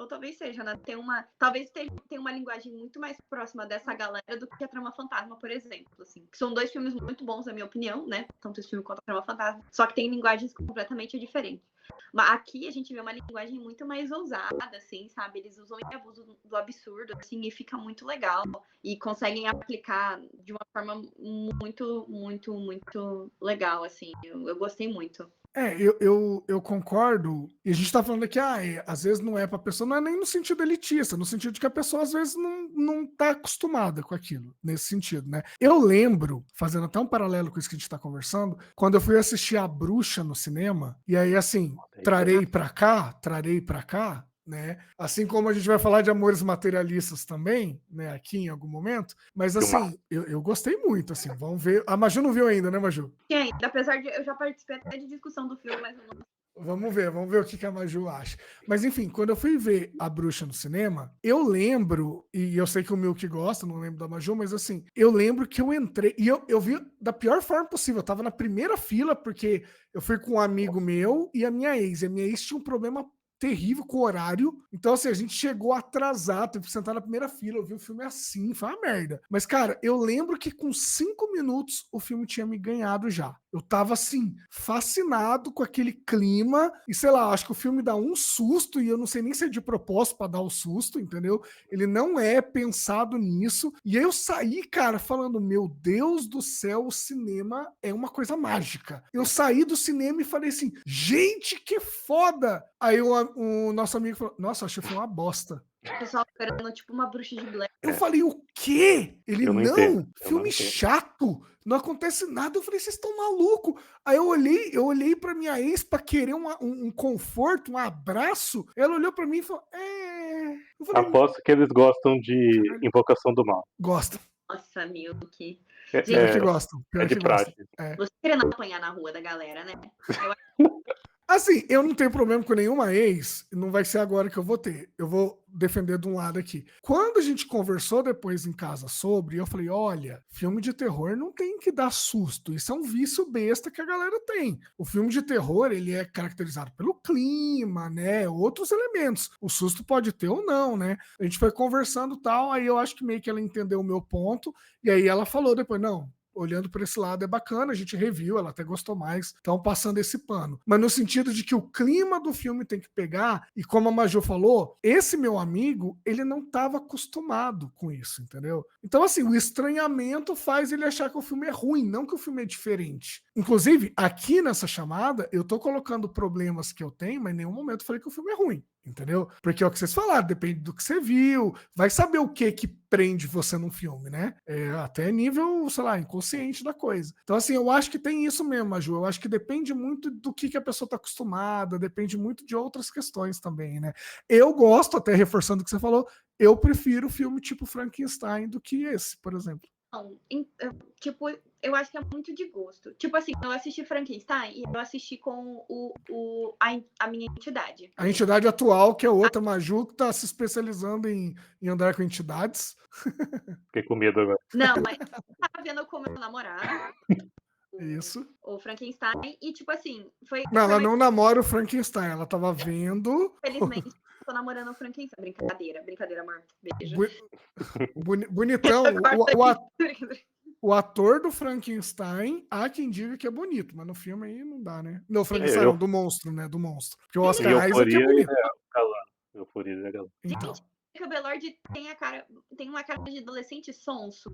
Speaker 3: talvez seja, né? Talvez tenha uma linguagem muito mais próxima dessa galera do que a Trama Fantasma, por exemplo, assim. Que são dois filmes muito bons, na minha opinião, né? Tanto esse filme quanto a Trama Fantasma. Só que tem linguagens completamente diferentes. Mas aqui a gente vê uma linguagem muito mais ousada, assim, sabe? Eles usam e abusam do absurdo, assim, e fica muito legal. E conseguem aplicar de uma forma muito, muito, muito legal, assim. Eu gostei muito.
Speaker 2: Eu concordo. E a gente tá falando aqui, às vezes não é pra pessoa, não é nem no sentido elitista, no sentido de que a pessoa às vezes não tá acostumada com aquilo, nesse sentido, né? Eu lembro, fazendo até um paralelo com isso que a gente tá conversando, quando eu fui assistir A Bruxa no cinema, e aí assim, trarei pra cá, né? Assim como a gente vai falar de Amores Materialistas também, né, aqui em algum momento, mas assim, eu gostei muito, assim, vamos ver. A Maju não viu ainda, né, Maju?
Speaker 3: E ainda, apesar de eu já participei até de discussão do filme, mas eu não.
Speaker 2: Vamos ver o que a Maju acha. Mas enfim, quando eu fui ver A Bruxa no cinema, eu lembro, e eu sei que o Milk gosta, não lembro da Maju, mas assim, eu lembro que eu entrei, e eu vi da pior forma possível, eu tava na primeira fila, porque eu fui com um amigo meu e a minha ex tinha um problema terrível com o horário, então assim, a gente chegou atrasado, teve que sentar na primeira fila, eu vi o filme assim, foi uma merda. Mas cara, eu lembro que com 5 minutos o filme tinha me ganhado já. Eu tava assim, fascinado com aquele clima, e sei lá, acho que o filme dá um susto, e eu não sei nem se é de propósito pra dar o susto, entendeu? Ele não é pensado nisso, e aí eu saí, cara, falando, meu Deus do céu, o cinema é uma coisa mágica. Eu saí do cinema e falei assim, gente, que foda! Aí o nosso amigo falou, nossa, achei que foi uma bosta.
Speaker 3: O pessoal esperando tipo uma Bruxa de Blair.
Speaker 2: Eu falei, o quê? Ele,
Speaker 4: Eu não
Speaker 2: não,
Speaker 4: entendo, eu
Speaker 2: filme
Speaker 4: não entendo.
Speaker 2: chato, não acontece nada. Eu falei, vocês estão malucos. Aí eu olhei pra minha ex pra querer um conforto, um abraço. Ela olhou pra mim e falou, Eu falei,
Speaker 4: Aposto que eles gostam de
Speaker 2: Caralho.
Speaker 4: Invocação do Mal.
Speaker 2: gosta.
Speaker 3: Nossa, Milk.
Speaker 4: É,
Speaker 2: Pior que
Speaker 4: é,
Speaker 2: gostam,
Speaker 4: é
Speaker 2: pior
Speaker 4: de
Speaker 2: que gostam.
Speaker 4: praxe.
Speaker 3: Você querendo apanhar na rua da galera, né?
Speaker 2: Assim, eu não tenho problema com nenhuma ex, não vai ser agora que eu vou ter. Eu vou defender de um lado aqui. Quando a gente conversou depois em casa sobre, eu falei: olha, filme de terror não tem que dar susto. Isso é um vício besta que a galera tem. O filme de terror, ele é caracterizado pelo clima, né? Outros elementos. O susto pode ter ou não, né? A gente foi conversando tal, aí eu acho que meio que ela entendeu o meu ponto, e aí ela falou depois: não. Olhando por esse lado é bacana, a gente reviu, ela até gostou mais, então passando esse pano. Mas no sentido de que o clima do filme tem que pegar, e como a Maju falou, esse meu amigo, ele não estava acostumado com isso, entendeu? Então, assim, o estranhamento faz ele achar que o filme é ruim, não que o filme é diferente. Inclusive, aqui nessa chamada, eu tô colocando problemas que eu tenho, mas em nenhum momento eu falei que o filme é ruim. Entendeu? Porque é o que vocês falaram, depende do que você viu, vai saber o que prende você num filme, né? Até nível, sei lá, inconsciente da coisa. Então, assim, eu acho que tem isso mesmo, Maju. Eu acho que depende muito do que a pessoa tá acostumada, depende muito de outras questões também, né? Eu gosto, até reforçando o que você falou, eu prefiro filme tipo Frankenstein do que esse, por exemplo.
Speaker 3: Não, tipo, eu acho que é muito de gosto. Tipo assim, eu assisti Frankenstein e eu assisti com a minha entidade.
Speaker 2: A entidade atual, que é outra Maju, que tá se especializando em andar com entidades.
Speaker 4: Fiquei com medo agora.
Speaker 3: Não, mas eu tava vendo com o meu namorado.
Speaker 2: Isso.
Speaker 3: O Frankenstein, e tipo assim,
Speaker 2: Não, ela não namora o Frankenstein, ela tava vendo.
Speaker 3: Felizmente, tô namorando o Frankenstein. Brincadeira, amor. Beijo.
Speaker 2: Bonitão. O ator do Frankenstein, há quem diga que é bonito, mas no filme aí não dá, né? Não, Frankenstein não, do monstro, né? Do monstro. Porque o Oscar Isaac é bonito.
Speaker 4: Euforia é galã.
Speaker 2: Então.
Speaker 3: Que o Belord tem uma cara de adolescente sonso.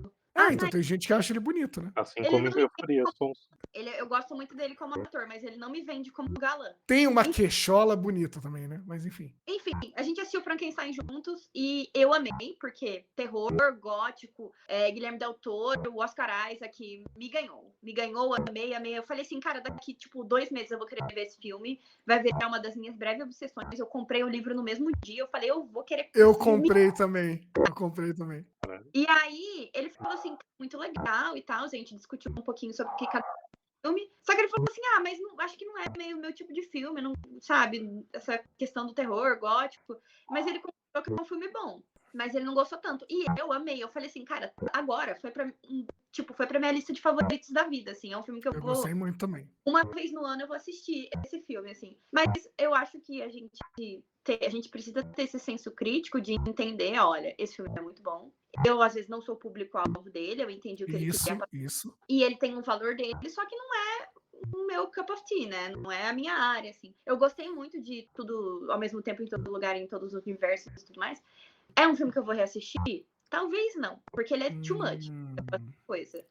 Speaker 2: Então tem gente que acha ele bonito, né?
Speaker 4: Assim como em Euforia, sonso.
Speaker 3: Eu gosto muito dele como ator, mas ele não me vende como galã.
Speaker 2: Tem uma queixola bonita também, né? Mas enfim.
Speaker 3: Enfim, a gente assistiu Frankenstein juntos e eu amei, porque terror, gótico, Guilherme Del Toro, o Oscar Isaac me ganhou. Me ganhou, amei. Eu falei assim, cara, daqui tipo 2 meses eu vou querer ver esse filme. Vai virar uma das minhas breves obsessões. Eu comprei o livro no mesmo dia. Eu falei, eu vou querer.
Speaker 2: Eu comprei também.
Speaker 3: E aí, ele falou assim, muito legal e tal. A gente discutiu um pouquinho sobre o que cada filme. Só que ele falou assim, mas acho que não é meio meu tipo de filme, não, sabe? Essa questão do terror, gótico. Mas ele considerou que é um filme bom. Mas ele não gostou tanto. E eu amei. Eu falei assim, cara, agora foi pra minha lista de favoritos da vida, assim. É um filme que eu vou...
Speaker 2: gostei muito também.
Speaker 3: Uma vez no ano eu vou assistir esse filme, assim. Mas eu acho que a gente precisa ter esse senso crítico de entender, olha, esse filme é muito bom. Eu, às vezes, não sou o público-alvo dele, eu entendi o que ele queria.
Speaker 2: Isso.
Speaker 3: E ele tem um valor dele, só que não é o meu cup of tea, né? Não é a minha área, assim. Eu gostei muito de tudo ao mesmo tempo, em todo lugar, em todos os universos e tudo mais. É um filme que eu vou reassistir? Talvez não, porque ele é too much. Coisa.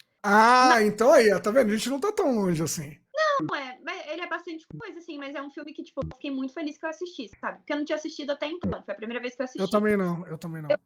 Speaker 2: Então aí, tá vendo? A gente não tá tão longe assim.
Speaker 3: mas ele é bastante coisa, assim, mas é um filme que, tipo, eu fiquei muito feliz que eu assisti, sabe? Porque eu não tinha assistido até então, foi a primeira vez que eu assisti.
Speaker 2: Eu também não.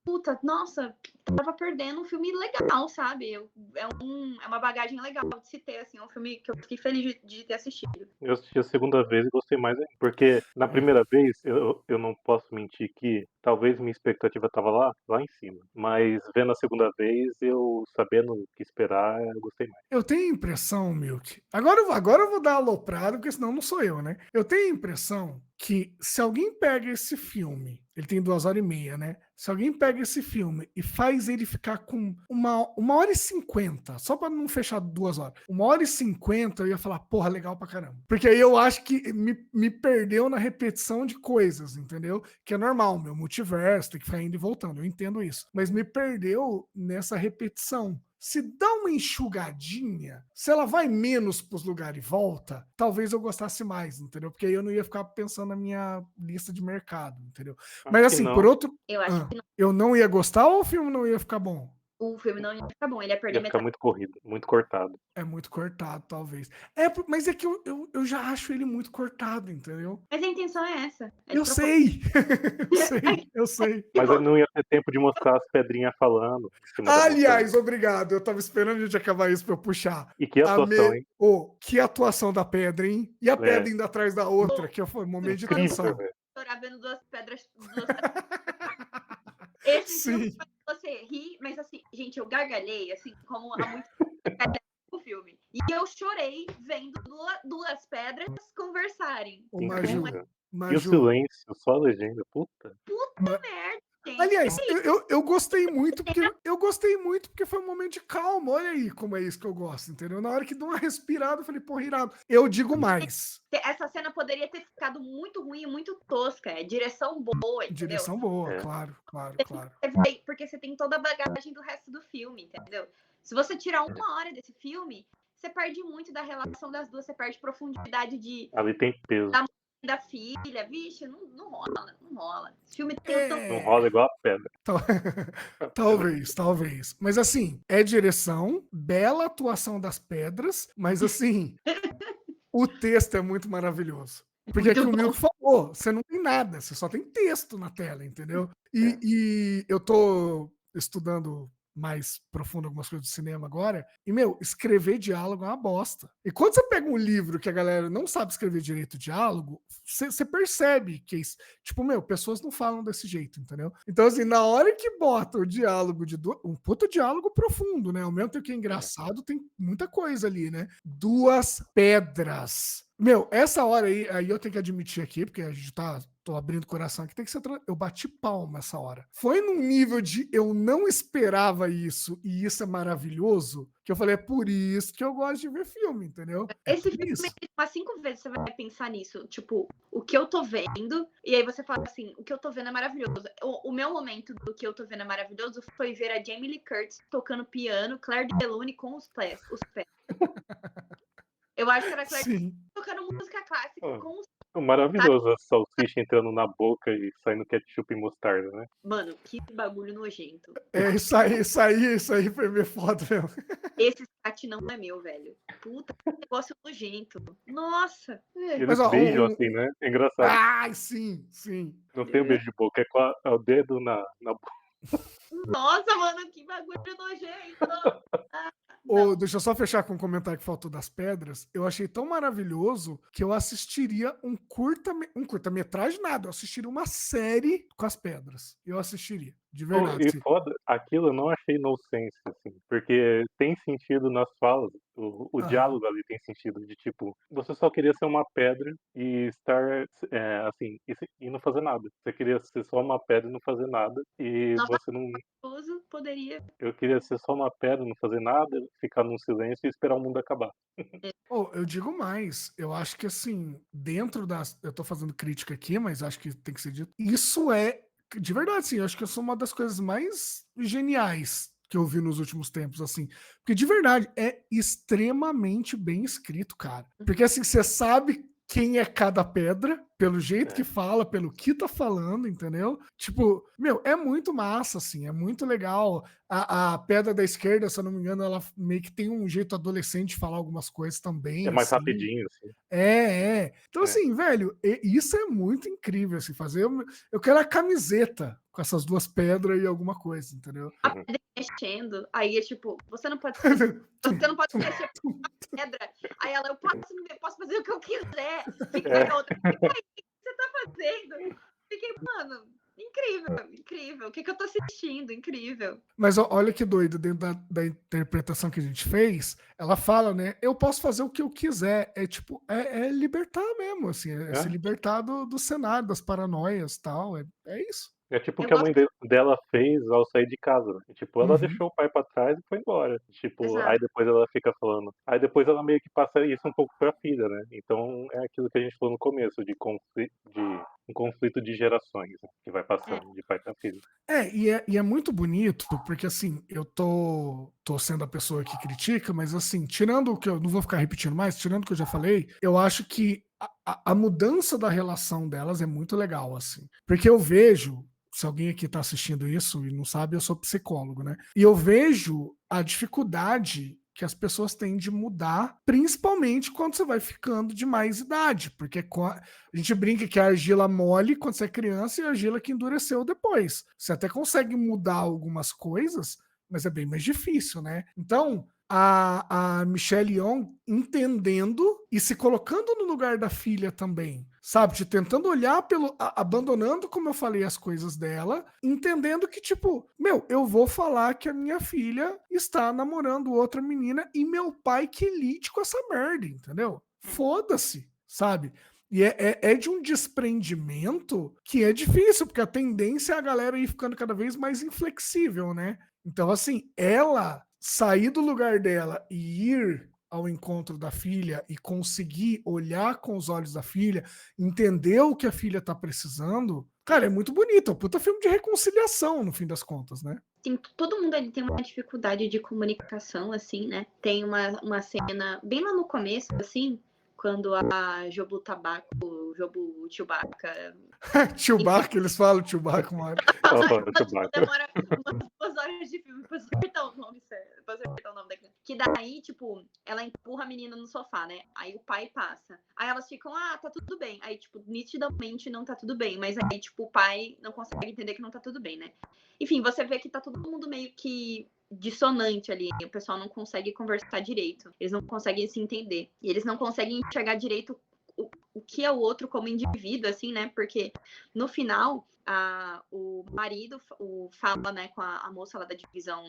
Speaker 3: Puta, nossa, tava perdendo um filme legal, sabe? É uma bagagem legal de se ter, assim, é um filme que eu fiquei feliz de ter assistido.
Speaker 4: Eu assisti a segunda vez e gostei mais ainda. Porque na primeira vez, eu não posso mentir que talvez minha expectativa tava lá em cima. Mas vendo a segunda vez, eu sabendo o que esperar, eu gostei mais.
Speaker 2: Eu tenho a impressão, Milk. Agora eu vou dar aloprado, porque senão não sou eu, né? Eu tenho a impressão que se alguém pega esse filme, ele tem 2h30, né? Se alguém pega esse filme e faz ele ficar com 1h50, só pra não fechar 2 horas, 1h50, eu ia falar, porra, legal pra caramba. Porque aí eu acho que me perdeu na repetição de coisas, entendeu? Que é normal, meu multiverso, tem que ficar indo e voltando, eu entendo isso. Mas me perdeu nessa repetição. Se dá uma enxugadinha, se ela vai menos pros lugares e volta, talvez eu gostasse mais, entendeu? Porque aí eu não ia ficar pensando na minha lista de mercado, entendeu? Mas
Speaker 4: Acho que
Speaker 2: assim,
Speaker 4: não.
Speaker 2: por outro...
Speaker 3: Eu acho que
Speaker 2: eu não ia gostar ou o filme não ia ficar bom?
Speaker 3: o filme não ia ficar bom, ele ia perder
Speaker 4: Ia ficar
Speaker 3: metade.
Speaker 4: muito corrido, muito cortado.
Speaker 2: É muito cortado, talvez. Mas é que eu já acho ele muito cortado, entendeu?
Speaker 3: Mas a intenção é essa. É
Speaker 2: Eu sei! eu sei.
Speaker 4: Mas eu não ia ter tempo de mostrar as pedrinhas falando em cima da montanha.
Speaker 2: Aliás, obrigado. Eu tava esperando a gente acabar isso pra eu puxar.
Speaker 4: E que atuação, hein?
Speaker 2: Que atuação da pedra, hein? E a pedra indo atrás da outra, que foi um momento de tensão.
Speaker 4: Incrível, velho.
Speaker 3: Chorar vendo duas pedras. Esse filme
Speaker 2: Sim.
Speaker 3: faz você rir, mas assim, gente, eu gargalhei, assim, como há muito o filme. E eu chorei vendo duas pedras conversarem.
Speaker 2: O
Speaker 4: Incrível.
Speaker 2: Maju.
Speaker 4: E o silêncio, só a legenda, puta.
Speaker 3: Merda, gente.
Speaker 2: Aliás, eu gostei muito porque foi um momento de calma. Olha aí como é isso que eu gosto, entendeu? Na hora que deu uma respirada, eu falei, porra, irado. Eu digo mais.
Speaker 3: Essa cena poderia ter ficado muito ruim e muito tosca. É direção boa, entendeu?
Speaker 2: Direção boa,
Speaker 4: É.
Speaker 2: claro.
Speaker 3: Porque você tem toda a bagagem do resto do filme, entendeu? Se você tirar 1 hora desse filme, você perde muito da relação das duas, você perde profundidade
Speaker 4: Ali tem peso.
Speaker 3: da filha, vixe, não rola. Esse filme tem
Speaker 4: Não rola igual a pedra.
Speaker 2: Talvez. Mas assim, é direção, bela atuação das pedras, mas assim, o texto é muito maravilhoso. Porque é que o Milton falou, você não tem nada, você só tem texto na tela, entendeu? E eu tô estudando mais profundo algumas coisas do cinema agora, e, escrever diálogo é uma bosta. E quando você pega um livro que a galera não sabe escrever direito diálogo, você percebe que, tipo, pessoas não falam desse jeito, entendeu? Então, assim, na hora que bota o diálogo um puta diálogo profundo, né? Ao mesmo tempo que é engraçado, tem muita coisa ali, né? Duas pedras. Essa hora aí eu tenho que admitir aqui, porque a gente tô abrindo o coração aqui, tem que ser. Eu bati palma essa hora. Foi num nível de eu não esperava isso, e isso é maravilhoso, que eu falei, é por isso que eu gosto de ver filme, entendeu?
Speaker 3: Esse filme, umas 5 vezes você vai pensar nisso. Tipo, o que eu tô vendo, e aí você fala assim, o que eu tô vendo é maravilhoso. O meu momento do que eu tô vendo é maravilhoso foi ver a Jamie Lee Curtis tocando piano, Claire Delune com os pés. Eu acho que era Claire tocando música clássica com os...
Speaker 4: Maravilhoso, a salsicha entrando na boca e saindo ketchup e mostarda, né?
Speaker 3: Mano, que bagulho nojento.
Speaker 2: Isso aí foi meio foda, mesmo.
Speaker 3: Esse site não é meu, velho. Puta, que negócio nojento. Nossa.
Speaker 4: Eles beijam assim, né? É engraçado.
Speaker 2: Ai, sim.
Speaker 4: Não tem o beijo de boca, é o dedo na boca.
Speaker 3: Nossa, mano, que bagulho nojento.
Speaker 2: Deixa eu só fechar com um comentário que faltou das pedras. Eu achei tão maravilhoso que eu assistiria um curta-metragem, nada. Eu assistiria uma série com as pedras. Eu assistiria, de verdade.
Speaker 4: E foda, aquilo eu não achei nonsense, assim, porque tem sentido nas falas. O diálogo ali tem sentido de tipo, você só queria ser uma pedra e estar assim, e não fazer nada. Você queria ser só uma pedra e não fazer nada. E você não.
Speaker 3: Poderia.
Speaker 4: Eu queria ser só uma pedra, não fazer nada, ficar num silêncio e esperar o mundo acabar.
Speaker 2: Eu digo mais, eu acho que assim, dentro das. Eu tô fazendo crítica aqui, mas acho que tem que ser dito. Isso é, de verdade, sim, eu acho que isso é uma das coisas mais geniais que eu vi nos últimos tempos, assim. Porque de verdade é extremamente bem escrito, cara. Porque assim, você sabe quem é cada pedra, pelo jeito que fala, pelo que tá falando, entendeu? Tipo, meu, é muito massa, assim, é muito legal. A pedra da esquerda, se eu não me engano, ela meio que tem um jeito adolescente de falar algumas coisas também,
Speaker 4: É mais
Speaker 2: assim.
Speaker 4: rapidinho, assim.
Speaker 2: Então,
Speaker 4: É.
Speaker 2: assim, velho, isso é muito incrível, assim, fazer. Eu quero a camiseta com essas duas pedras e alguma coisa, entendeu?
Speaker 3: A pedra mexendo, aí é tipo, você não pode mexer a pedra. Aí ela, eu posso fazer o que eu quiser. Fica a outra, o que você tá fazendo? Fiquei, mano, incrível. O que eu tô assistindo? Incrível.
Speaker 2: Mas olha que doido, dentro da interpretação que a gente fez, ela fala, né? Eu posso fazer o que eu quiser. É tipo, é libertar mesmo, assim, é se libertar do cenário, das paranoias e tal. É isso.
Speaker 4: É tipo o
Speaker 3: Eu
Speaker 4: que a mãe
Speaker 3: gosto.
Speaker 4: dela fez ao sair de casa, né. Tipo, ela
Speaker 2: Uhum.
Speaker 4: deixou o pai pra trás e foi embora. Tipo, aí
Speaker 3: Exato.
Speaker 4: depois ela fica falando aí depois ela meio que passa isso um pouco pra filha, né. Então é aquilo que a gente falou no começo, de um conflito de gerações, né, que vai passando de pai pra filho.
Speaker 2: E é muito bonito, porque assim, eu tô sendo a pessoa que critica, mas assim, tirando o que eu não vou ficar repetindo mais, tirando o que eu já falei, eu acho que a mudança da relação delas é muito legal, assim. Porque eu vejo, se alguém aqui tá assistindo isso e não sabe, eu sou psicólogo, né? E eu vejo a dificuldade que as pessoas têm de mudar, principalmente quando você vai ficando de mais idade, porque a gente brinca que a argila mole quando você é criança e a argila que endureceu depois. Você até consegue mudar algumas coisas, mas é bem mais difícil, né? Então, a Michelle Yeoh entendendo e se colocando no lugar da filha também, sabe? De tentando olhar abandonando, como eu falei, as coisas dela, entendendo que, tipo, meu, eu vou falar que a minha filha está namorando outra menina e meu pai que lide com essa merda, entendeu? Foda-se, sabe? E é de um desprendimento que é difícil, porque a tendência é a galera ir ficando cada vez mais inflexível, né? Então, assim, ela sair do lugar dela e ir ao encontro da filha e conseguir olhar com os olhos da filha, entender o que a filha tá precisando, cara, é muito bonito. É um puta filme de reconciliação, no fim das contas, né?
Speaker 3: Sim, todo mundo ali tem uma dificuldade de comunicação, assim, né? Tem uma cena bem lá no começo, assim, quando a Jobu Chewbacca.
Speaker 2: Chewbacca, eles falam Chewbacca, mano.
Speaker 4: Ela fala do Chewbacca.
Speaker 3: Demora umas 2 horas de filme pra acertar o nome certo, pra acertar o nome da criança. Que daí, tipo, ela empurra a menina no sofá, né? Aí o pai passa. Aí elas ficam, tá tudo bem. Aí, tipo, nitidamente não tá tudo bem. Mas aí, tipo, o pai não consegue entender que não tá tudo bem, né? Enfim, você vê que tá todo mundo meio que dissonante ali. O pessoal não consegue conversar direito. Eles não conseguem se entender. E eles não conseguem enxergar direito o que é o outro como indivíduo, assim, né? Porque no final, o marido fala, né, com a moça lá da divisão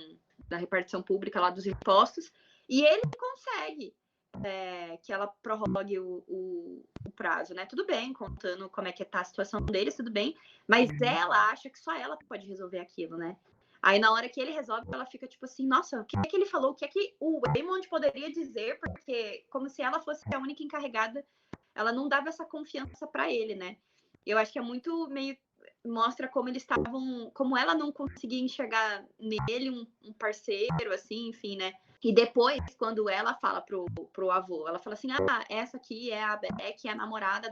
Speaker 3: da repartição pública lá dos impostos, e ele consegue que ela prorrogue o prazo, né? Tudo bem, contando como é que tá a situação deles, tudo bem, mas ela acha que só ela pode resolver aquilo, né? Aí, na hora que ele resolve, ela fica tipo assim, nossa, o que é que ele falou? O que é que o Waymond poderia dizer? Porque como se ela fosse a única encarregada, ela não dava essa confiança para ele, né? Eu acho que é muito meio mostra como eles estavam, como ela não conseguia enxergar nele um parceiro, assim, enfim, né? E depois, quando ela fala pro avô, ela fala assim, essa aqui é a Beck, é a namorada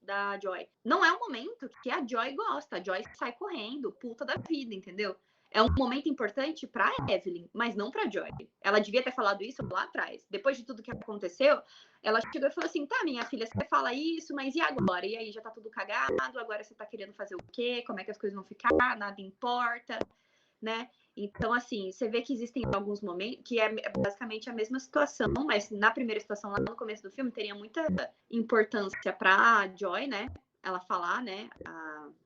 Speaker 3: da Joy. Não é o momento que a Joy gosta, a Joy sai correndo, puta da vida, entendeu? É um momento importante para Evelyn, mas não para Joy. Ela devia ter falado isso lá atrás. Depois de tudo que aconteceu, ela chegou e falou assim, tá, minha filha, você fala isso, mas e agora? E aí, já tá tudo cagado, agora você tá querendo fazer o quê? Como é que as coisas vão ficar? Nada importa, né? Então, assim, você vê que existem alguns momentos que é basicamente a mesma situação, mas na primeira situação, lá no começo do filme, teria muita importância pra Joy, né? Ela falar, né,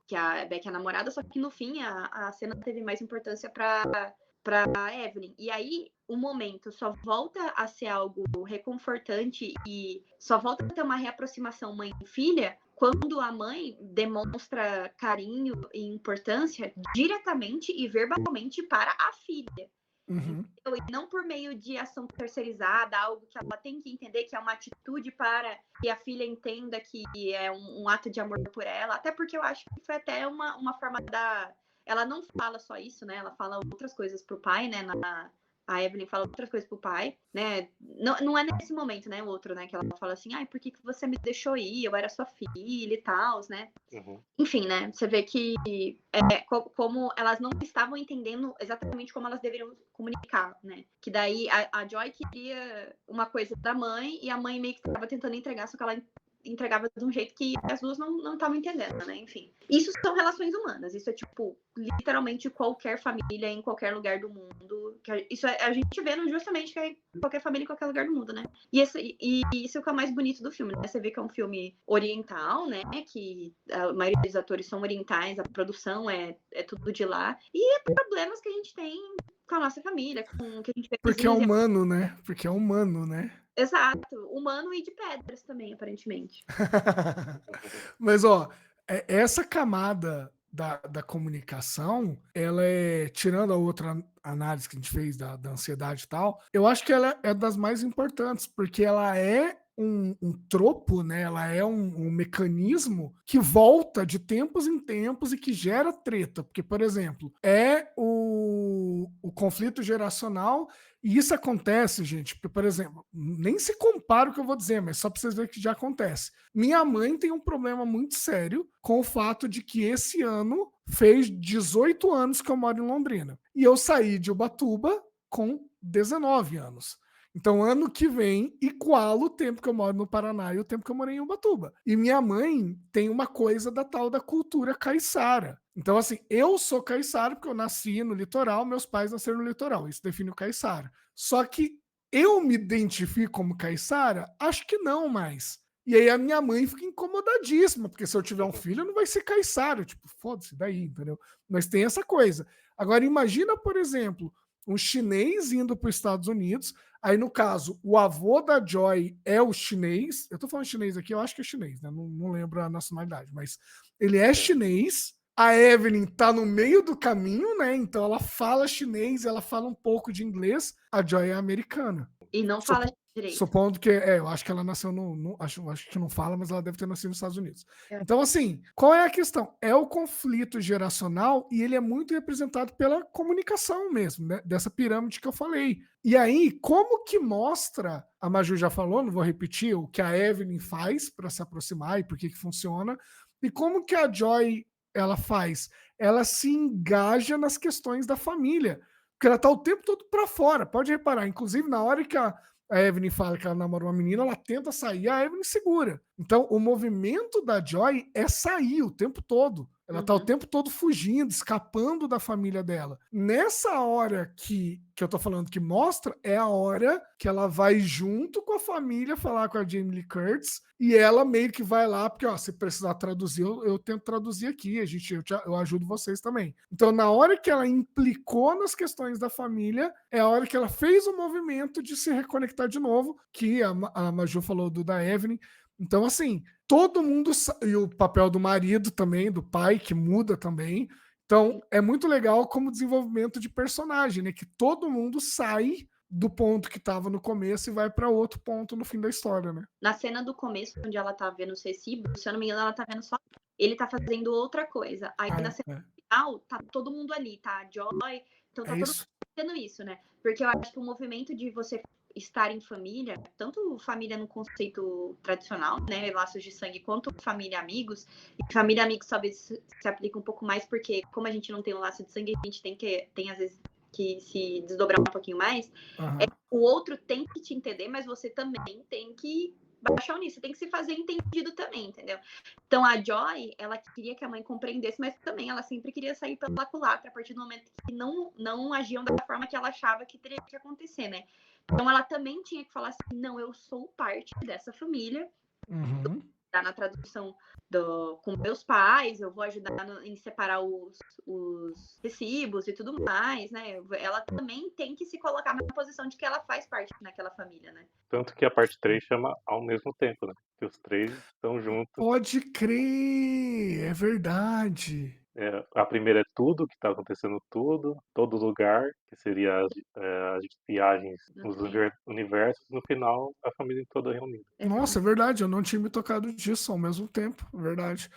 Speaker 3: que a Beck é a namorada, só que no fim a cena teve mais importância pra Evelyn. E aí, o momento só volta a ser algo reconfortante e só volta a ter uma reaproximação mãe e filha quando a mãe demonstra carinho e importância diretamente e verbalmente para a filha.
Speaker 2: Uhum.
Speaker 3: E não por meio de ação terceirizada, algo que ela tem que entender que é uma atitude para que a filha entenda que é um ato de amor por ela. Até porque eu acho que foi até uma forma da... Ela não fala só isso, né? Ela fala outras coisas pro pai, né? a Evelyn fala outras coisas pro pai, né? Não é nesse momento, né? O outro, né? Que ela fala assim, ai, por que você me deixou ir? Eu era sua filha e tal, né? Enfim, né? Você vê que como elas não estavam entendendo exatamente como elas deveriam comunicar, né? Que daí a Joy queria uma coisa da mãe e a mãe meio que estava tentando entregar, só que ela entregava de um jeito que as duas não estavam entendendo, né? Enfim. Isso são relações humanas. Isso é, tipo, literalmente qualquer família em qualquer lugar do mundo. Isso a gente vê justamente que é qualquer família em qualquer lugar do mundo, né? E isso é o que é o mais bonito do filme, né? Você vê que é um filme oriental, né? Que a maioria dos atores são orientais, a produção é tudo de lá. E problemas que a gente tem com a nossa família, com o que a gente vê
Speaker 2: Porque é humano, né? Porque é humano, né?
Speaker 3: Exato, humano e de pedras também, aparentemente.
Speaker 2: Mas, ó, essa camada da comunicação, ela tirando a outra análise que a gente fez da ansiedade e tal, eu acho que ela é das mais importantes, porque ela é um tropo, né? Ela é um mecanismo que volta de tempos em tempos e que gera treta. Porque, por exemplo, é o conflito geracional. E isso acontece, gente, porque, por exemplo, nem se compara o que eu vou dizer, mas só para vocês verem que já acontece. Minha mãe tem um problema muito sério com o fato de que esse ano fez 18 anos que eu moro em Londrina. E eu saí de Ubatuba com 19 anos. Então, ano que vem, iguala o tempo que eu moro no Paraná e o tempo que eu morei em Ubatuba. E minha mãe tem uma coisa da tal da cultura caiçara. Então, assim, eu sou caiçara porque eu nasci no litoral, meus pais nasceram no litoral. Isso define o caiçara. Só que eu me identifico como caiçara? Acho que não mais. E aí a minha mãe fica incomodadíssima, porque se eu tiver um filho, não vai ser caiçara. Tipo, foda-se daí, entendeu? Mas tem essa coisa. Agora, imagina, por exemplo, um chinês indo para os Estados Unidos. Aí, no caso, o avô da Joy é o chinês. Eu tô falando chinês aqui, eu acho que é chinês, né? Não lembro a nacionalidade, mas ele é chinês. A Evelyn tá no meio do caminho, né? Então ela fala chinês, ela fala um pouco de inglês. A Joy é americana.
Speaker 3: E não fala direito.
Speaker 2: Supondo que, eu acho que ela nasceu acho que não fala, mas ela deve ter nascido nos Estados Unidos. Então, assim, qual é a questão? É o conflito geracional e ele é muito representado pela comunicação mesmo, né? Dessa pirâmide que eu falei. E aí, como que mostra, a Maju já falou, não vou repetir, o que a Evelyn faz para se aproximar e por que funciona, e como que a Joy ela faz? Ela se engaja nas questões da família, porque ela tá o tempo todo para fora. Pode reparar, inclusive na hora que a Evelyn fala que ela namora uma menina, ela tenta sair, a Evelyn segura. Então, o movimento da Joy é sair o tempo todo. Ela tá o tempo todo fugindo, escapando da família dela. Nessa hora que eu tô falando que mostra, é a hora que ela vai junto com a família falar com a Jamie Lee Curtis e ela meio que vai lá, porque, ó, se precisar traduzir, eu tento traduzir aqui, eu ajudo vocês também. Então, na hora que ela implicou nas questões da família, é a hora que ela fez o movimento de se reconectar de novo, que a Maju falou da Evelyn. Então, assim, todo mundo. E o papel do marido também, do pai, que muda também. Então, é muito legal como desenvolvimento de personagem, né? Que todo mundo sai do ponto que estava no começo e vai para outro ponto no fim da história, né?
Speaker 3: Na cena do começo, onde ela tá vendo os recibos, se eu não me engano, ela tá vendo só. Ele tá fazendo outra coisa. Aí na cena final, tá todo mundo ali, tá? A Joy. Então tá todo mundo fazendo isso, né? Porque eu acho que o movimento de você estar em família, tanto família no conceito tradicional, né, laços de sangue, quanto família amigos, e família amigos talvez se aplica um pouco mais, porque como a gente não tem um laço de sangue, a gente tem às vezes que se desdobrar um pouquinho mais, o outro tem que te entender, mas você também tem que baixar nisso, você tem que se fazer entendido também, entendeu? Então a Joy, ela queria que a mãe compreendesse, mas também ela sempre queria sair pela culatra, a partir do momento que não agiam da forma que ela achava que teria que acontecer, né? Então ela também tinha que falar assim, não, eu sou parte dessa família, tá na tradução com meus pais, eu vou ajudar em separar os recibos e tudo mais, né? Ela também tem que se colocar na posição de que ela faz parte daquela família, né?
Speaker 4: Tanto que a parte 3 chama Ao Mesmo Tempo, né? Que os três estão juntos.
Speaker 2: Pode crer, é verdade.
Speaker 4: A primeira é tudo, que tá acontecendo tudo, todo lugar, que seria as viagens nos universos, no final, a família toda reunida.
Speaker 2: Nossa, é verdade, eu não tinha me tocado disso ao mesmo tempo, é verdade.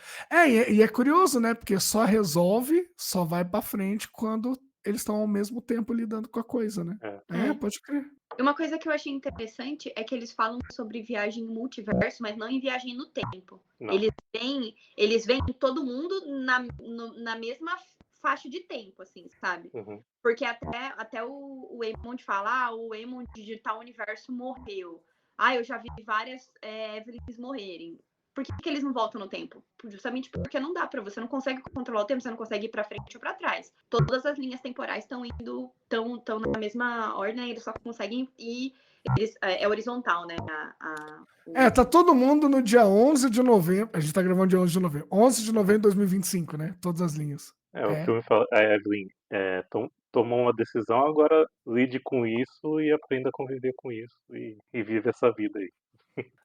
Speaker 2: E é curioso, né? Porque só resolve, só vai pra frente quando eles estão ao mesmo tempo lidando com a coisa, né?
Speaker 4: É.
Speaker 2: Pode crer.
Speaker 3: Uma coisa que eu achei interessante é que eles falam sobre viagem no multiverso, mas não em viagem no tempo.
Speaker 4: Não.
Speaker 3: Eles veem todo mundo na mesma faixa de tempo, assim, sabe?
Speaker 4: Uhum.
Speaker 3: Porque até o Eamon fala, o Eamon de tal universo morreu. Eu já vi várias Evelyns morrerem. Por que eles não voltam no tempo? Justamente porque não dá pra você, não consegue controlar o tempo, você não consegue ir pra frente ou pra trás. Todas as linhas temporais estão na mesma ordem, eles só conseguem ir, é horizontal, né?
Speaker 2: Tá todo mundo no dia 11 de novembro, a gente tá gravando dia 11 de novembro, 11 de novembro de 2025, né? Todas as linhas.
Speaker 4: O filme fala, a Evelyn tomou uma decisão, agora lide com isso e aprenda a conviver com isso e vive essa vida aí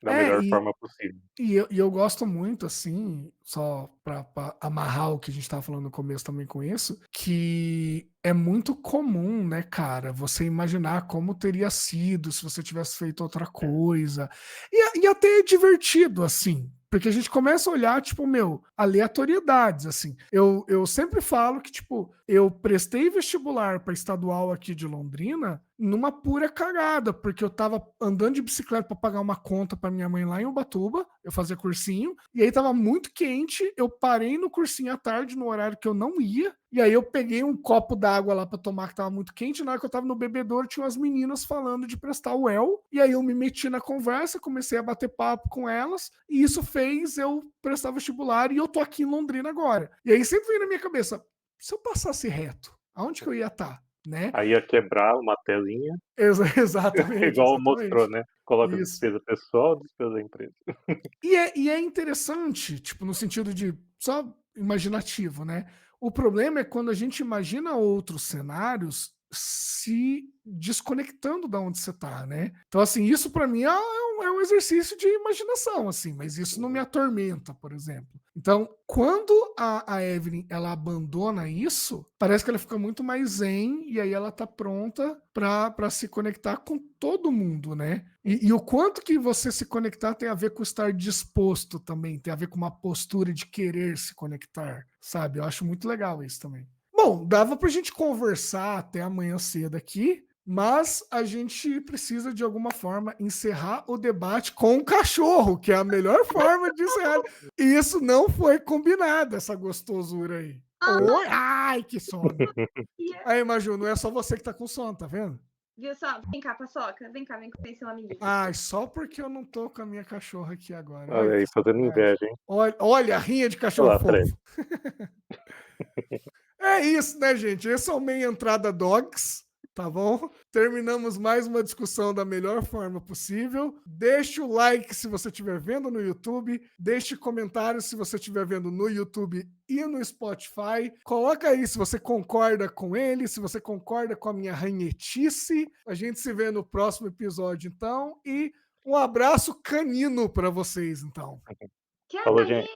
Speaker 4: da melhor forma possível.
Speaker 2: E eu gosto muito, assim, só pra amarrar o que a gente tava falando no começo também com isso, que é muito comum, né, cara, você imaginar como teria sido se você tivesse feito outra coisa. E até é divertido, assim, porque a gente começa a olhar, tipo, aleatoriedades, assim. Eu sempre falo que, tipo, eu prestei vestibular para estadual aqui de Londrina numa pura cagada, porque eu tava andando de bicicleta para pagar uma conta para minha mãe lá em Ubatuba, eu fazia cursinho, e aí tava muito quente, eu parei no cursinho à tarde, no horário que eu não ia, e aí eu peguei um copo d'água lá para tomar, que tava muito quente, e na hora que eu tava no bebedouro, tinha umas meninas falando de prestar o UEL, e aí eu me meti na conversa, comecei a bater papo com elas, e isso fez eu prestar vestibular, e eu tô aqui em Londrina agora. E aí sempre veio na minha cabeça, se eu passasse reto, aonde que eu ia estar? Né?
Speaker 4: Aí ia quebrar uma telinha.
Speaker 2: Exatamente.
Speaker 4: Igual mostrou, né? Coloca
Speaker 2: Isso.
Speaker 4: despesa pessoal, despesa da empresa.
Speaker 2: E é interessante, tipo, no sentido de só imaginativo, né? O problema é quando a gente imagina outros cenários se desconectando da onde você tá, né? Então, assim, isso para mim é um exercício de imaginação, assim, mas isso não me atormenta, por exemplo. Então, quando a Evelyn ela abandona isso, parece que ela fica muito mais zen e aí ela tá pronta para se conectar com todo mundo, né? E o quanto que você se conectar tem a ver com estar disposto também, tem a ver com uma postura de querer se conectar, sabe? Eu acho muito legal isso também. Bom, dava pra gente conversar até amanhã cedo aqui, mas a gente precisa, de alguma forma, encerrar o debate com o cachorro, que é a melhor forma de encerrar. E isso não foi combinado, essa gostosura aí. Oi, ai, que sono. Aí, Maju, não é só você que tá com sono, tá vendo?
Speaker 3: Viu só? Vem cá, paçoca. Vem cá, vem conhecer um amiguinho.
Speaker 2: Ai, só porque eu não tô com a minha cachorra aqui agora.
Speaker 4: Olha aí, fazendo inveja, hein?
Speaker 2: Olha a rinha de cachorro
Speaker 4: Olha lá,
Speaker 2: fofo. É isso, né, gente? Esse é o Meia Entrada Dogs, tá bom? Terminamos mais uma discussão da melhor forma possível. Deixe o like se você estiver vendo no YouTube. Deixe comentário se você estiver vendo no YouTube e no Spotify. Coloca aí se você concorda com ele, se você concorda com a minha ranhetice. A gente se vê no próximo episódio, então. E um abraço canino para vocês, então.
Speaker 3: Que
Speaker 4: Falou, gente.